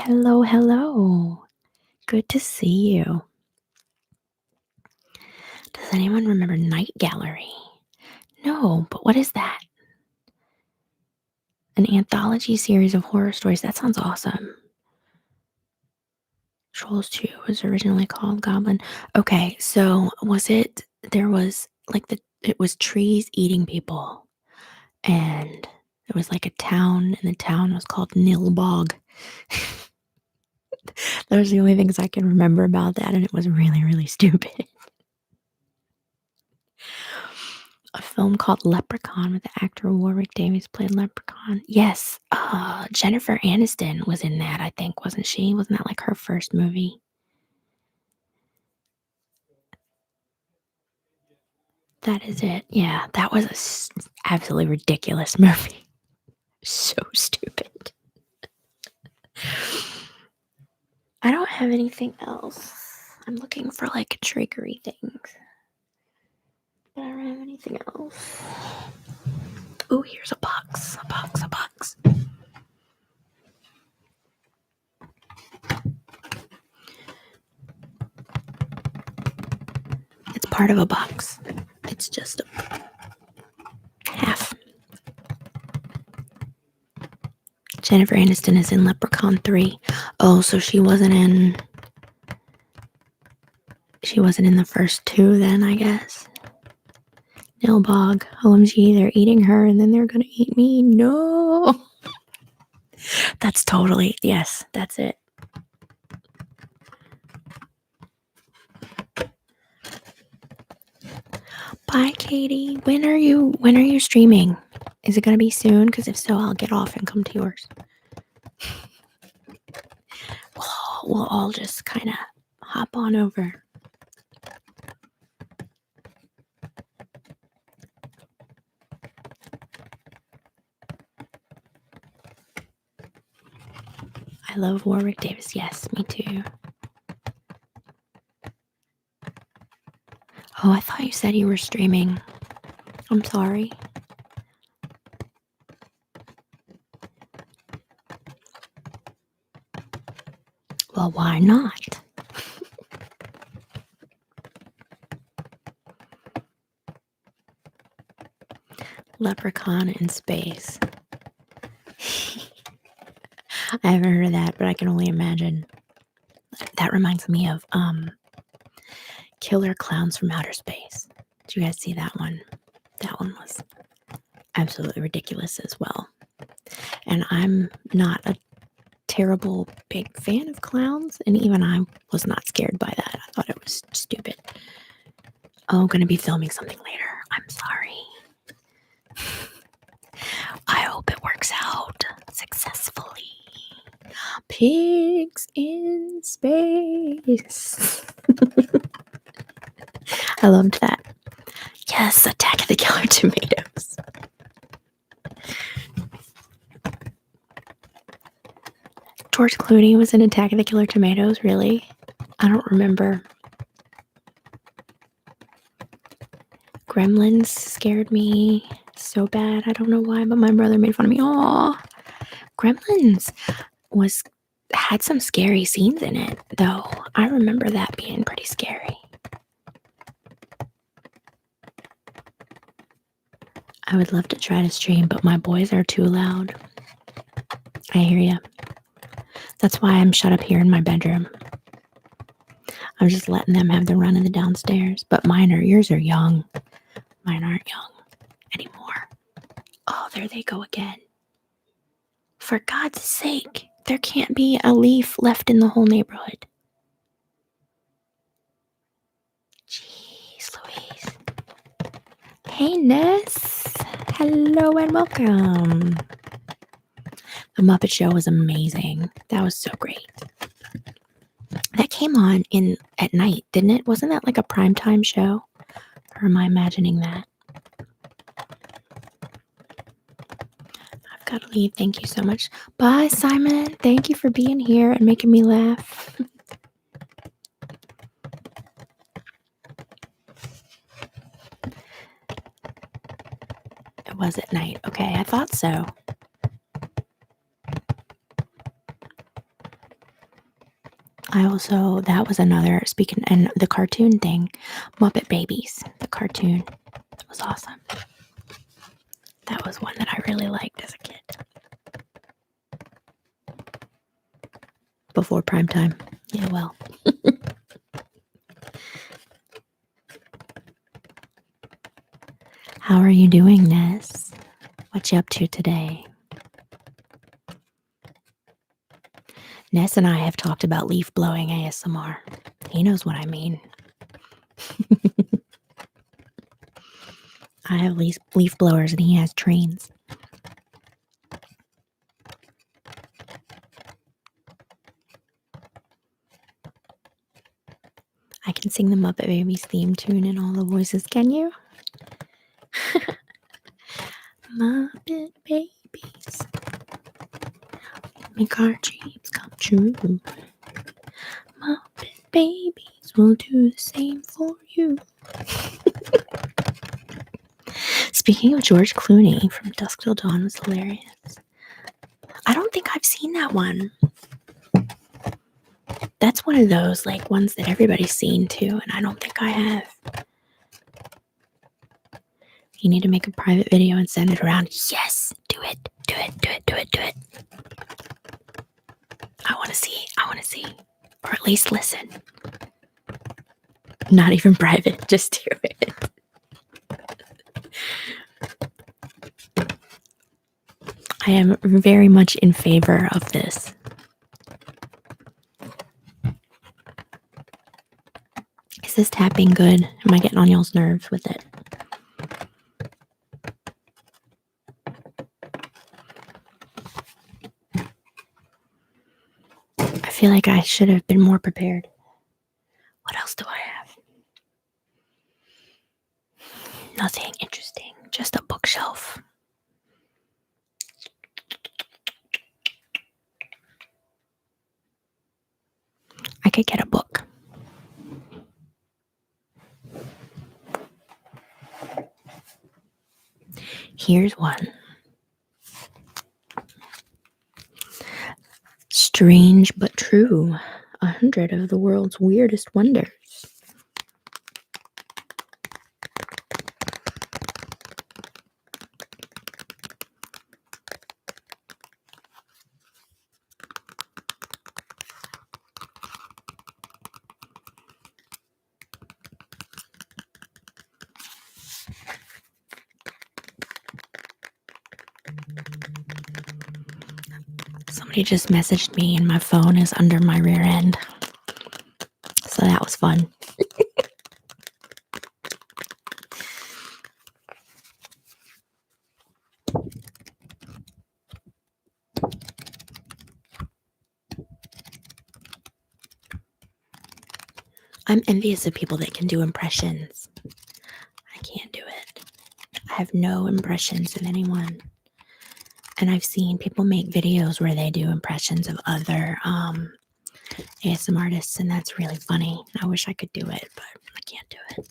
[SPEAKER 1] Good to see you. Does anyone remember Night Gallery? No, but what is that? An anthology series of horror stories. That sounds awesome. Trolls 2 was originally called Goblin. Okay, so it was trees eating people, and it was like a town, and the town was called Nilbog. Those are the only things I can remember about that, and it was really, really stupid. A film called Leprechaun with the actor Warwick Davis played Leprechaun. Yes, Jennifer Aniston was in that, I think, wasn't she? Wasn't that like her first movie? That is it. Yeah, that was an absolutely ridiculous movie. So stupid. I don't have anything else. I'm looking for like trickery things. But I don't have anything else. Oh, here's a box. A box. It's part of a box. It's just half. Jennifer Aniston is in Leprechaun 3. Oh, so she wasn't in the first two then, I guess. Nilbog. OMG, they're eating her and then they're gonna eat me. No. That's totally, yes, that's it. Bye, Katie. When are you streaming? Is it gonna be soon? Because if so, I'll get off and come to yours. We'll all just kind of hop on over. I love Warwick Davis. Yes, me too. Oh, I thought you said you were streaming. I'm sorry. Well, why not? Leprechaun in space. I haven't heard of that, but I can only imagine. That reminds me of Killer Clowns from Outer Space. Did you guys see that one? That one was absolutely ridiculous as well. And I'm not a terrible big fan of clowns, and even I was not scared by that. I thought it was stupid. Oh, gonna be filming something later. I'm sorry. I hope it works out successfully. Pigs in space. I loved that. Yes, Attack of the Killer Tomatoes. George Clooney was in Attack of the Killer Tomatoes, really? I don't remember. Gremlins scared me so bad. I don't know why, but my brother made fun of me. Aw. Gremlins had some scary scenes in it, though. I remember that being pretty scary. I would love to try to stream, but my boys are too loud. I hear ya. That's why I'm shut up here in my bedroom. I'm just letting them have the run of the downstairs. But yours are young. Mine aren't young anymore. Oh, there they go again. For God's sake. There can't be a leaf left in the whole neighborhood. Jeez Louise. Hey, Ness. Hello and welcome. The Muppet Show was amazing. That was so great. That came on at night, didn't it? Wasn't that like a primetime show? Or am I imagining that? I've got to leave. Thank you so much. Bye, Simon. Thank you for being here and making me laugh. It was at night. Okay, I thought so. That was another, speaking, and the cartoon thing, Muppet Babies, the cartoon. That was awesome. That was one that I really liked as a kid. Before prime time. Yeah, well. How are you doing, Ness? What you up to today? Ness and I have talked about leaf blowing ASMR. He knows what I mean. I have leaf blowers and he has trains. I can sing the Muppet Babies theme tune in all the voices, can you? Muppet Babies, make our dreams come true. Muppet Babies will do the same for you. Speaking of George Clooney from Dusk Till Dawn was hilarious. I don't think I've seen that one. That's one of those like ones that everybody's seen too, and I don't think I have. You need to make a private video and send it around. Yes, do it. I want to see, or at least listen. Not even private, just do it. I am very much in favor of this. Is this tapping good? Am I getting on y'all's nerves with it? I feel like I should have been more prepared. What else do I have? Nothing interesting, just a bookshelf. I could get a book. Here's one. Strange but true. 100 of the world's weirdest wonders. Somebody just messaged me and my phone is under my rear end. So that was fun. I'm envious of people that can do impressions. I can't do it. I have no impressions of anyone. And I've seen people make videos where they do impressions of other ASMR artists, and that's really funny. I wish I could do it, but I can't do it.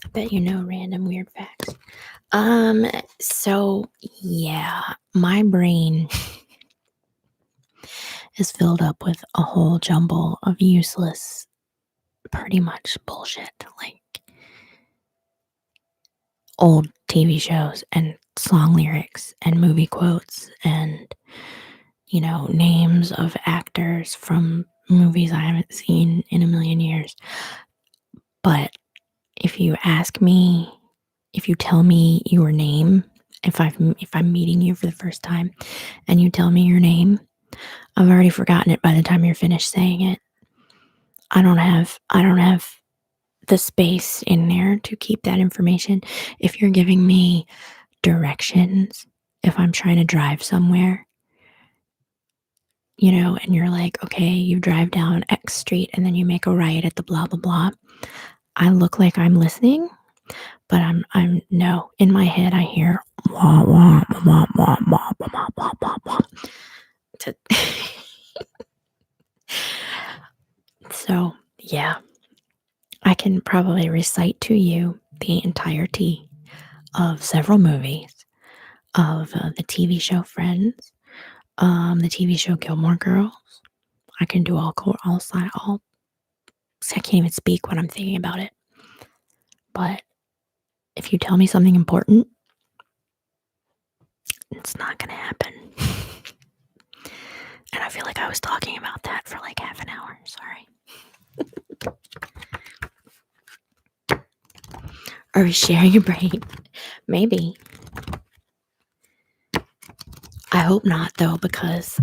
[SPEAKER 1] I bet you know random weird facts. So yeah, my brain is filled up with a whole jumble of useless, pretty much bullshit, like old TV shows and song lyrics and movie quotes and, you know, names of actors from movies I haven't seen in a million years. But if you ask me, if you tell me your name if I'm meeting you for the first time and you tell me your name, I've already forgotten it by the time you're finished saying it. I don't have the space in there to keep that information. If you're giving me directions, if I'm trying to drive somewhere, and you're like, okay, you drive down X street and then you make a right at the blah blah blah. I look like I'm listening, but I'm no. In my head, I hear wah wah wah wah wah wah wah wah wah. So yeah, I can probably recite to you the entirety of several movies, of the TV show Friends, the TV show Gilmore Girls. I can do all. I can't even speak when I'm thinking about it. But if you tell me something important, it's not going to happen. And I feel like I was talking about that for like half an hour. Sorry. Are we sharing a brain? Maybe. I hope not, though, because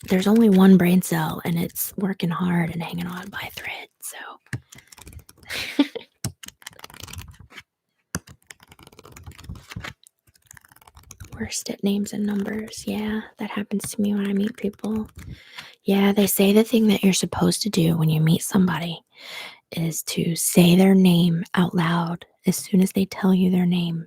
[SPEAKER 1] there's only one brain cell and it's working hard and hanging on by a thread. So. Worst at names and numbers. Yeah, that happens to me when I meet people. Yeah, they say the thing that you're supposed to do when you meet somebody is to say their name out loud as soon as they tell you their name.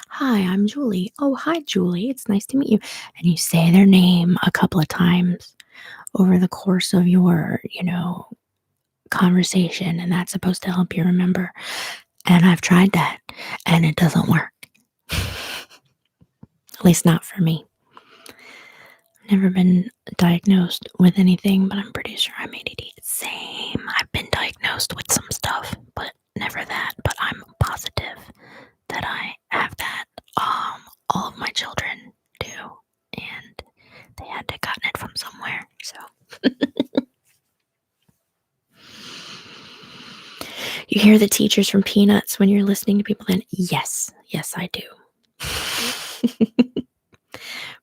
[SPEAKER 1] Hi, I'm Julie. Oh, hi, Julie. It's nice to meet you. And you say their name a couple of times over the course of your, conversation. And that's supposed to help you remember. And I've tried that and it doesn't work. At least not for me. Never been diagnosed with anything, but I'm pretty sure I'm ADD. Same. I've been diagnosed with some stuff, but never that. But I'm positive that I have that. All of my children do, and they had to gotten it from somewhere. So you hear the teachers from Peanuts when you're listening to people. Then yes, I do.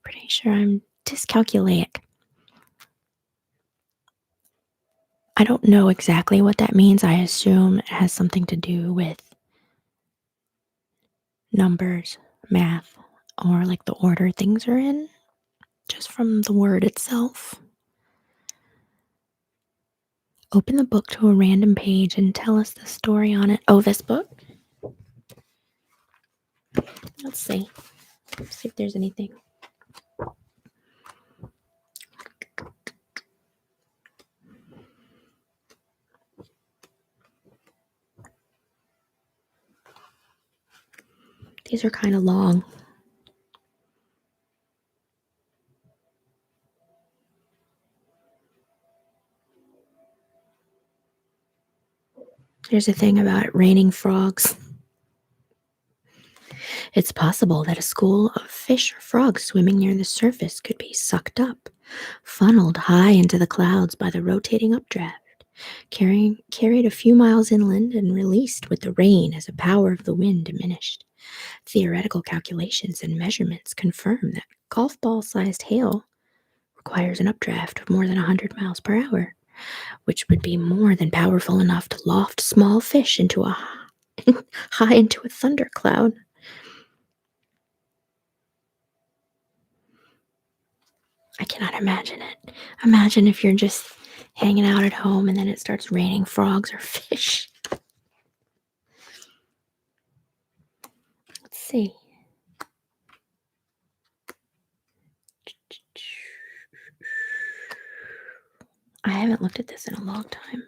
[SPEAKER 1] Pretty sure I'm dyscalculic. I don't know exactly what that means. I assume it has something to do with numbers, math, or like the order things are in, just from the word itself. Open the book to a random page and tell us the story on it. Oh, this book? Let's see. Let's see if there's anything. These are kind of long. There's a thing about it raining frogs. It's possible that a school of fish or frogs swimming near the surface could be sucked up, funneled high into the clouds by the rotating updraft, carried a few miles inland and released with the rain as the power of the wind diminished. Theoretical calculations and measurements confirm that golf ball-sized hail requires an updraft of more than 100 miles per hour, which would be more than powerful enough to loft small fish into high into a thundercloud. I cannot imagine it. Imagine if you're just hanging out at home and then it starts raining frogs or fish. Let's see. I haven't looked at this in a long time.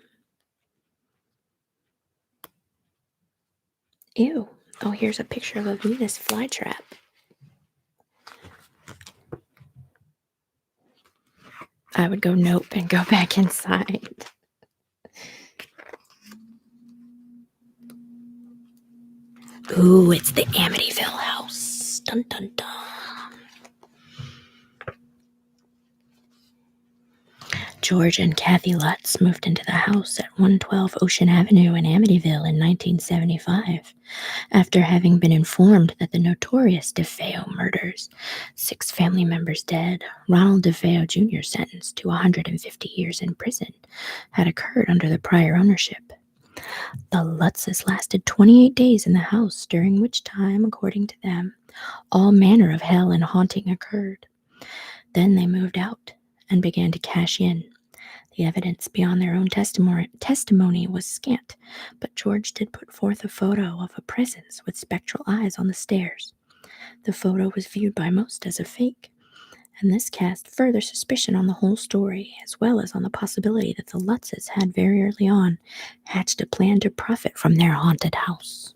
[SPEAKER 1] Ew. Oh, here's a picture of a Venus flytrap. I would go nope and go back inside. Ooh, it's the Amityville house. Dun dun dun. George and Kathy Lutz moved into the house at 112 Ocean Avenue in Amityville in 1975 after having been informed that the notorious DeFeo murders, 6 family members dead, Ronald DeFeo Jr. sentenced to 150 years in prison, had occurred under the prior ownership. The Lutzes lasted 28 days in the house, during which time, according to them, all manner of hell and haunting occurred. Then they moved out and began to cash in. The evidence beyond their own testimony was scant, but George did put forth a photo of a presence with spectral eyes on the stairs. The photo was viewed by most as a fake, and this cast further suspicion on the whole story, as well as on the possibility that the Lutzes had very early on hatched a plan to profit from their haunted house.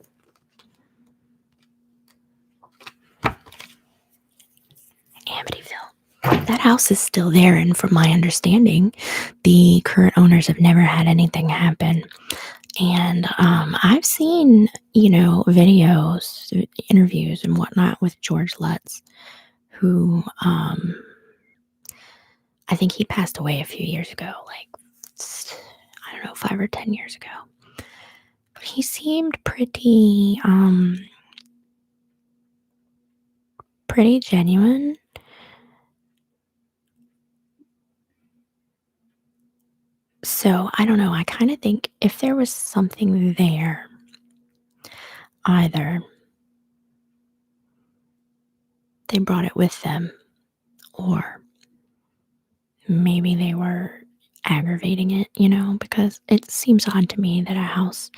[SPEAKER 1] Amityville. That house is still there, and from my understanding, the current owners have never had anything happen. And I've seen, videos, interviews, and whatnot with George Lutz, who I think he passed away a few years ago, like, I don't know, 5 or 10 years ago. But he seemed pretty genuine. So, I don't know, I kind of think if there was something there, either they brought it with them, or maybe they were aggravating it, because it seems odd to me that a house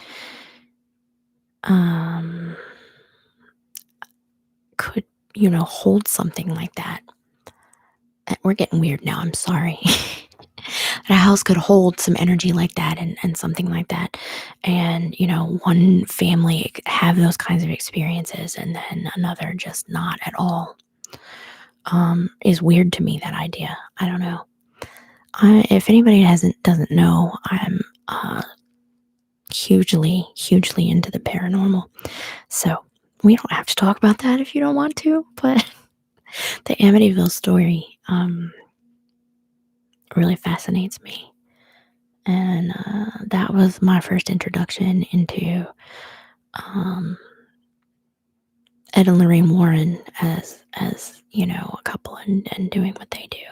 [SPEAKER 1] could, hold something like that. We're getting weird now, I'm sorry. That a house could hold some energy like that and something like that. And, one family have those kinds of experiences and then another just not at all. Is weird to me, that idea. I don't know. If anybody doesn't know, I'm hugely into the paranormal. So we don't have to talk about that if you don't want to, but the Amityville story really fascinates me. And that was my first introduction into Ed and Lorraine Warren as a couple and doing what they do.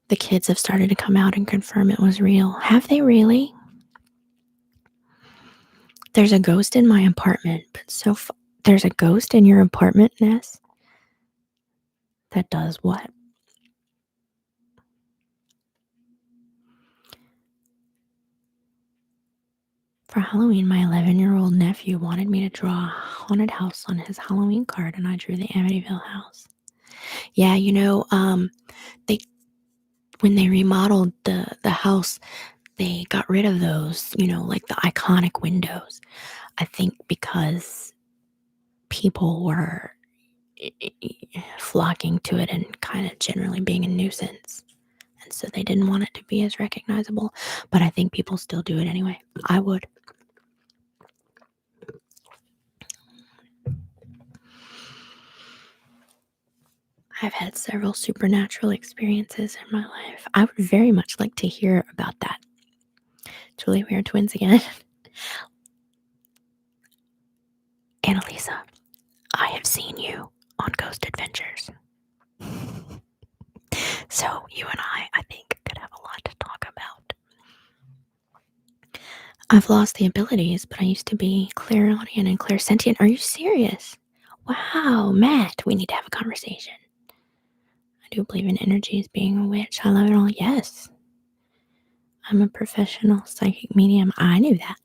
[SPEAKER 1] The kids have started to come out and confirm it was real. Have they really? There's a ghost in my apartment, but there's a ghost in your apartment, Ness? That does what? For Halloween, my 11-year-old nephew wanted me to draw a haunted house on his Halloween card, and I drew the Amityville house. Yeah, when they remodeled the house, they got rid of those, like the iconic windows. I think because people were flocking to it and kind of generally being a nuisance. And so they didn't want it to be as recognizable. But I think people still do it anyway. I would. I've had several supernatural experiences in my life. I would very much like to hear about that. Julie, we are twins again. Annalisa, I have seen you on Ghost Adventures. So you and I think, could have a lot to talk about. I've lost the abilities, but I used to be clairaudient and clairsentient. Are you serious? Wow, Matt, we need to have a conversation. I do believe in energies, being a witch. I love it all. Yes. I'm a professional psychic medium. I knew that.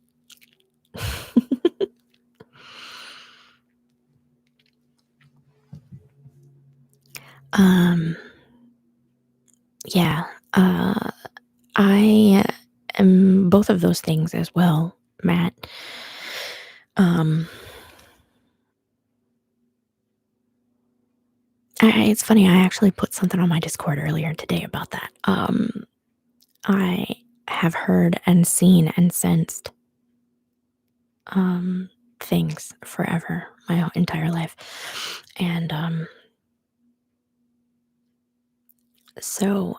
[SPEAKER 1] Yeah. I am both of those things as well, Matt. It's funny, I actually put something on my Discord earlier today about that. I have heard and seen and sensed things forever, my entire life. And so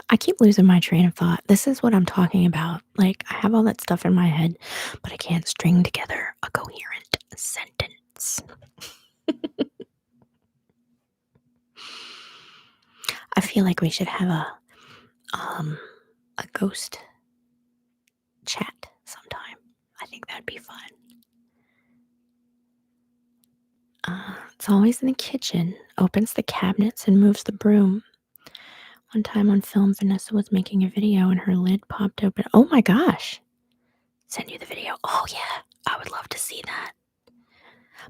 [SPEAKER 1] I keep losing my train of thought. This is what I'm talking about. Like, I have all that stuff in my head, but I can't string together a coherent sentence. I feel like we should have a ghost chat sometime. I think that'd be fun. It's always in the kitchen, opens the cabinets and moves the broom. One time on film, Vanessa was making a video and her lid popped open. Oh my gosh. Send you the video. Oh yeah, I would love to see that.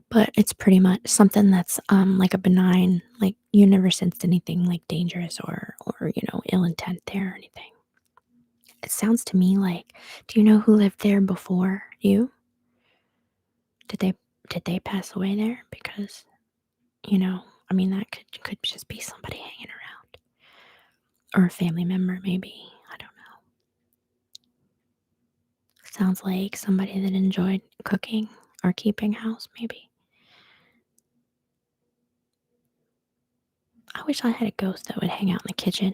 [SPEAKER 1] But it's pretty much something that's like a benign, like you never sensed anything like dangerous or ill intent there or anything. It sounds to me like, do you know who lived there before you? Did they pass away there? Because, I mean that could just be somebody hanging around. Or a family member maybe. I don't know. Sounds like somebody that enjoyed cooking or keeping house maybe. I wish I had a ghost that would hang out in the kitchen.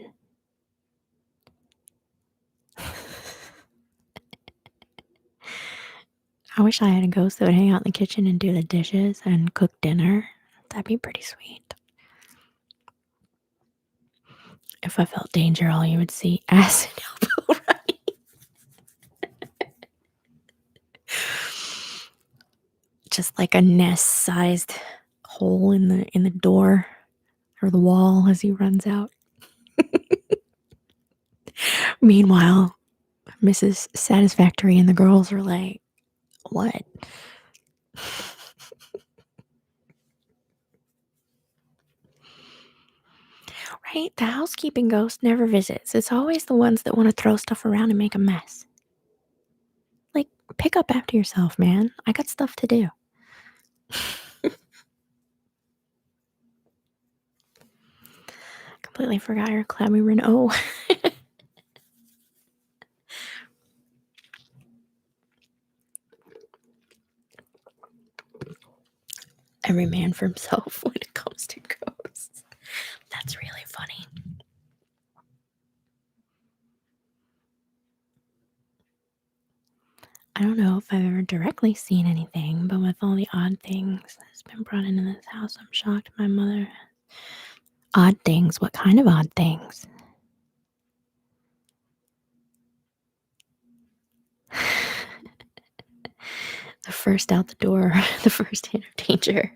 [SPEAKER 1] I wish I had a ghost that would hang out in the kitchen and do the dishes and cook dinner. That'd be pretty sweet. If I felt danger, all you would see acid elbow, right? Just like a nest-sized hole in the door or the wall as he runs out. Meanwhile, Mrs. Satisfactory and the girls are like, what? Right? The housekeeping ghost never visits. It's always the ones that want to throw stuff around and make a mess. Like, pick up after yourself, man. I got stuff to do. Completely forgot your clammy rin. Oh. Every man for himself when it comes to ghosts. That's really funny. I don't know if I've ever directly seen anything, but with all the odd things that's been brought into this house, I'm shocked my mother has. Odd things? What kind of odd things? The first out the door, the first hint of danger.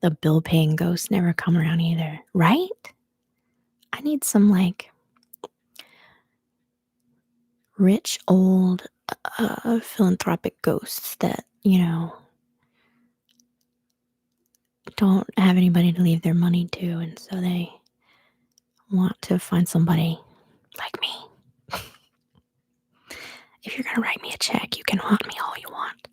[SPEAKER 1] The bill-paying ghosts never come around either, right? I need some, like, rich, old, philanthropic ghosts that, don't have anybody to leave their money to, and so they want to find somebody like me. If you're gonna write me a check, you can haunt me all you want.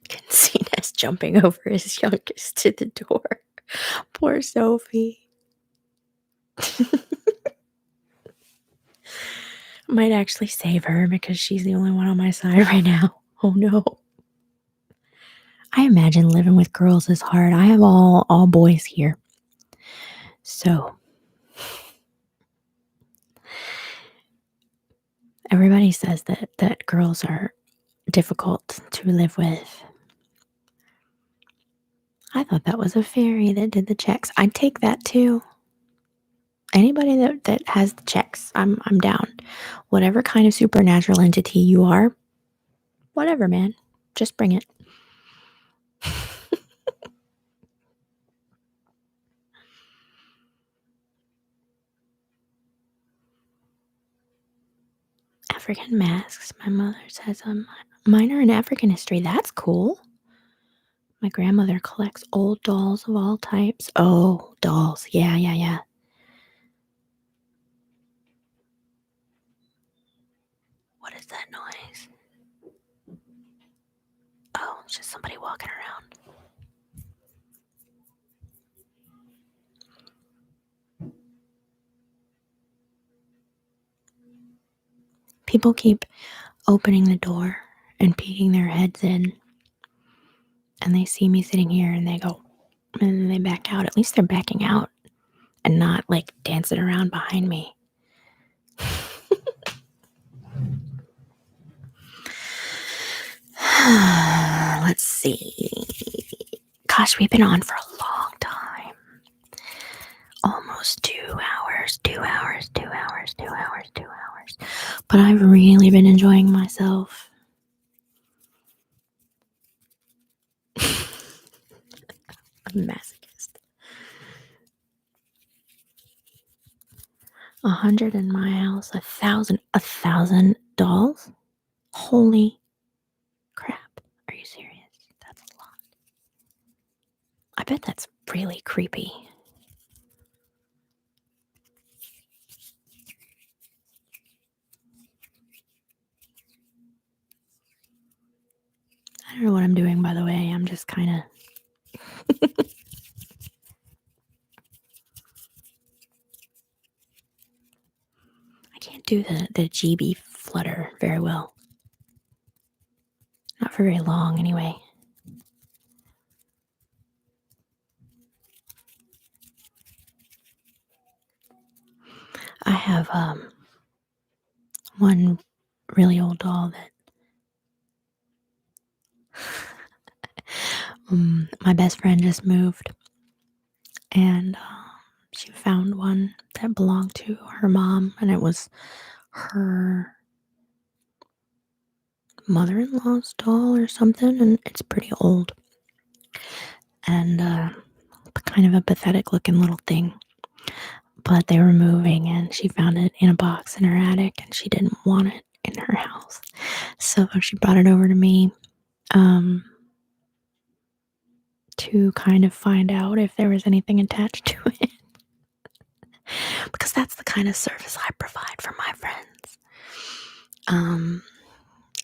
[SPEAKER 1] Can see Ness jumping over his youngest to the door. Poor Sophie. Might actually save her because she's the only one on my side right now. Oh no. I imagine living with girls is hard. I have all boys here. So everybody says that girls are difficult to live with. I thought that was a fairy that did the checks. I'd take that too. Anybody that has the checks, I'm down. Whatever kind of supernatural entity you are, whatever, man. Just bring it. African masks. My mother says a minor in African history. That's cool. My grandmother collects old dolls of all types. Oh, dolls. Yeah. What is that noise? Oh, it's just somebody walking around. People keep opening the door and peeking their heads in, and they see me sitting here and they go, and then they back out. At least they're backing out and not like dancing around behind me. Let's see. Gosh, we've been on for a long time. Almost 2 hours. But I've really been enjoying myself. I'm a masochist. 100 in my house, 1,000 dolls? Holy crap. Are you serious? That's a lot. I bet that's really creepy. I don't know what I'm doing, by the way. I'm just kind of... I can't do the GB flutter very well. Not for very long, anyway. I have one really old doll that my best friend just moved, and she found one that belonged to her mom, and it was her mother-in-law's doll or something, and it's pretty old and kind of a pathetic looking little thing. But they were moving and she found it in a box in her attic and she didn't want it in her house, so she brought it over to me to kind of find out if there was anything attached to it. Because that's the kind of service I provide for my friends.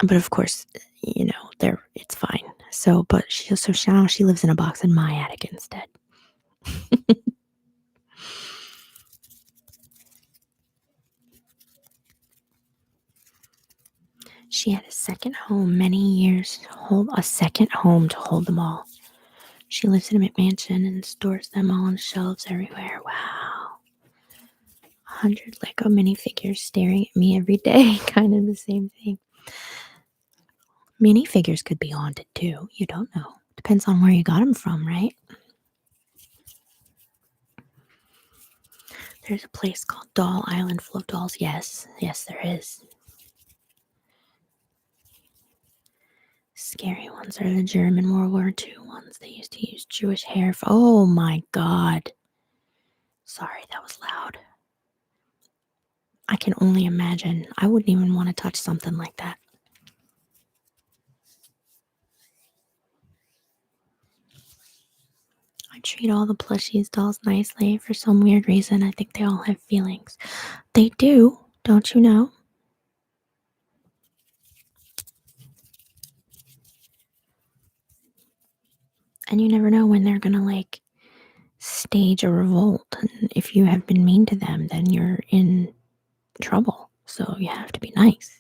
[SPEAKER 1] But of course, you know, it's fine. So now she lives in a box in my attic instead. She had a second home many years, a second home to hold them all. She lives in a McMansion and stores them all on shelves everywhere. Wow. 100 Lego minifigures staring at me every day. Kind of the same thing. Minifigures could be haunted too. You don't know. Depends on where you got them from, right? There's a place called Doll Island full of dolls. Yes, there is. Scary ones are the German World War II ones. They used to use Jewish hair. Oh my God. Sorry, that was loud. I can only imagine. I wouldn't even want to touch something like that. I treat all the plushies dolls nicely for some weird reason. I think they all have feelings. They do, don't you know? And you never know when they're gonna like stage a revolt. And if you have been mean to them, then you're in trouble. So you have to be nice.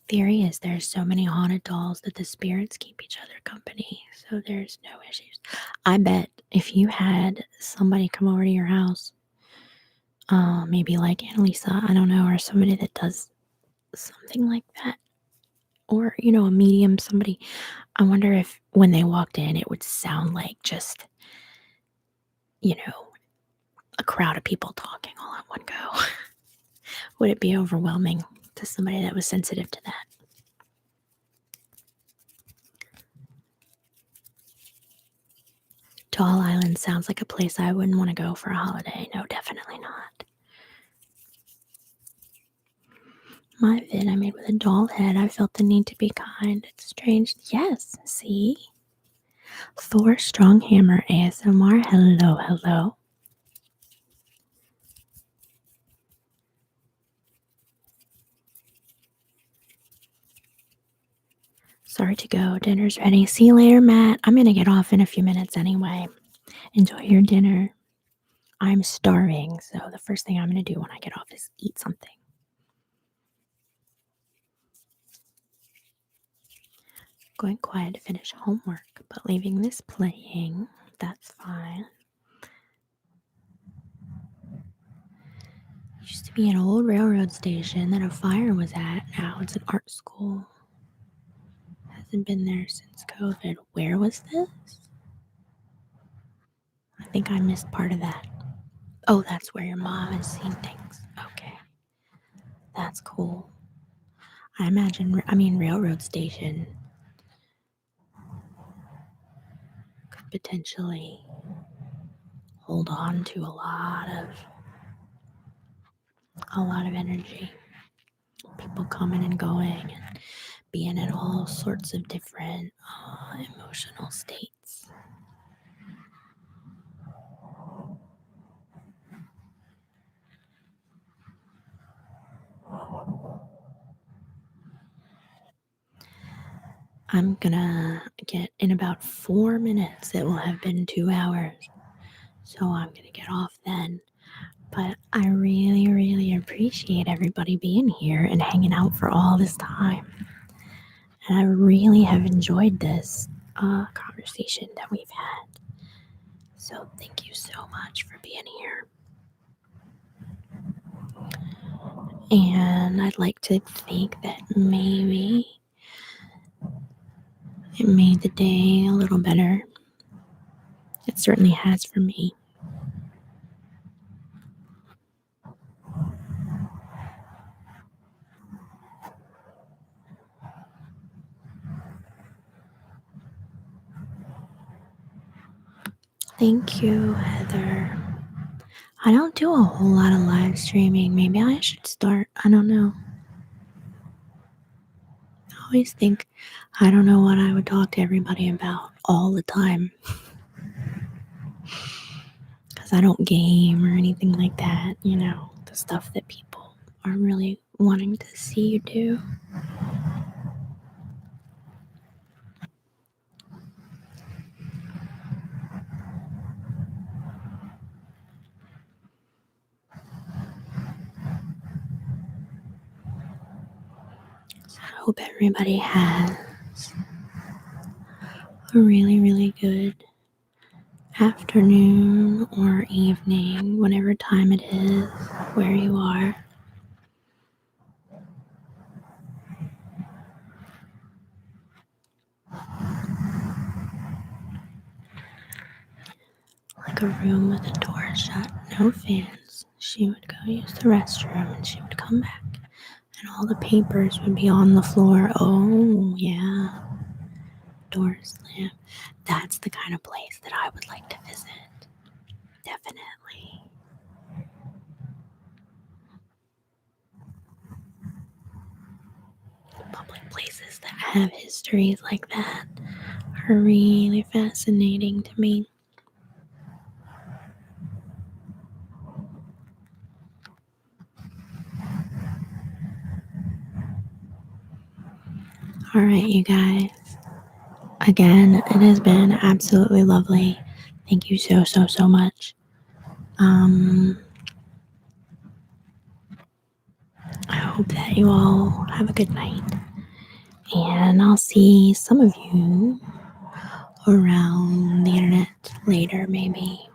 [SPEAKER 1] Theory is there's so many haunted dolls that the spirits keep each other company, so there's no issues. I bet if you had somebody come over to your house, maybe like Annalisa, I don't know, or somebody that does something like that, or you know, a medium, somebody, I wonder if when they walked in it would sound like just, you know, a crowd of people talking all at one go. Would it be overwhelming to somebody that was sensitive to that? Doll Island sounds like a place I wouldn't want to go for a holiday. No, definitely not. My vid I made with a doll head. I felt the need to be kind. It's strange. Yes, see? Thor Stronghammer ASMR. Hello. Sorry to go. Dinner's ready. See you later, Matt. I'm going to get off in a few minutes anyway. Enjoy your dinner. I'm starving, so the first thing I'm going to do when I get off is eat something. Going quiet to finish homework, but leaving this playing. That's fine. Used to be an old railroad station that a fire was at. Now it's an art school. Hasn't been there since COVID. Where was this? I think I missed part of that. Oh, that's where your mom has seen things. Okay. That's cool. Railroad station could potentially hold on to a lot of energy. People coming and going and being in all sorts of different emotional states. I'm gonna get in about 4 minutes. It will have been 2 hours. So I'm gonna get off then. But I really, really appreciate everybody being here and hanging out for all this time. And I really have enjoyed this conversation that we've had. So thank you so much for being here. And I'd like to think that maybe it made the day a little better. It certainly has for me. Thank you, Heather. I don't do a whole lot of live streaming. Maybe I should start. I don't know. I always think I don't know what I would talk to everybody about all the time. Because I don't game or anything like that, the stuff that people are really wanting to see you do. So I hope everybody has a really, really good afternoon or evening, whatever time it is, where you are. Like a room with the door shut, no fans. She would go use the restroom and she would come back. And all the papers would be on the floor. Oh, yeah. Door slam. That's the kind of place that I would like to visit. Definitely. Public places that have histories like that are really fascinating to me. All right, you guys. Again, it has been absolutely lovely. Thank you so, so, so much. I hope that you all have a good night. And I'll see some of you around the internet later, maybe.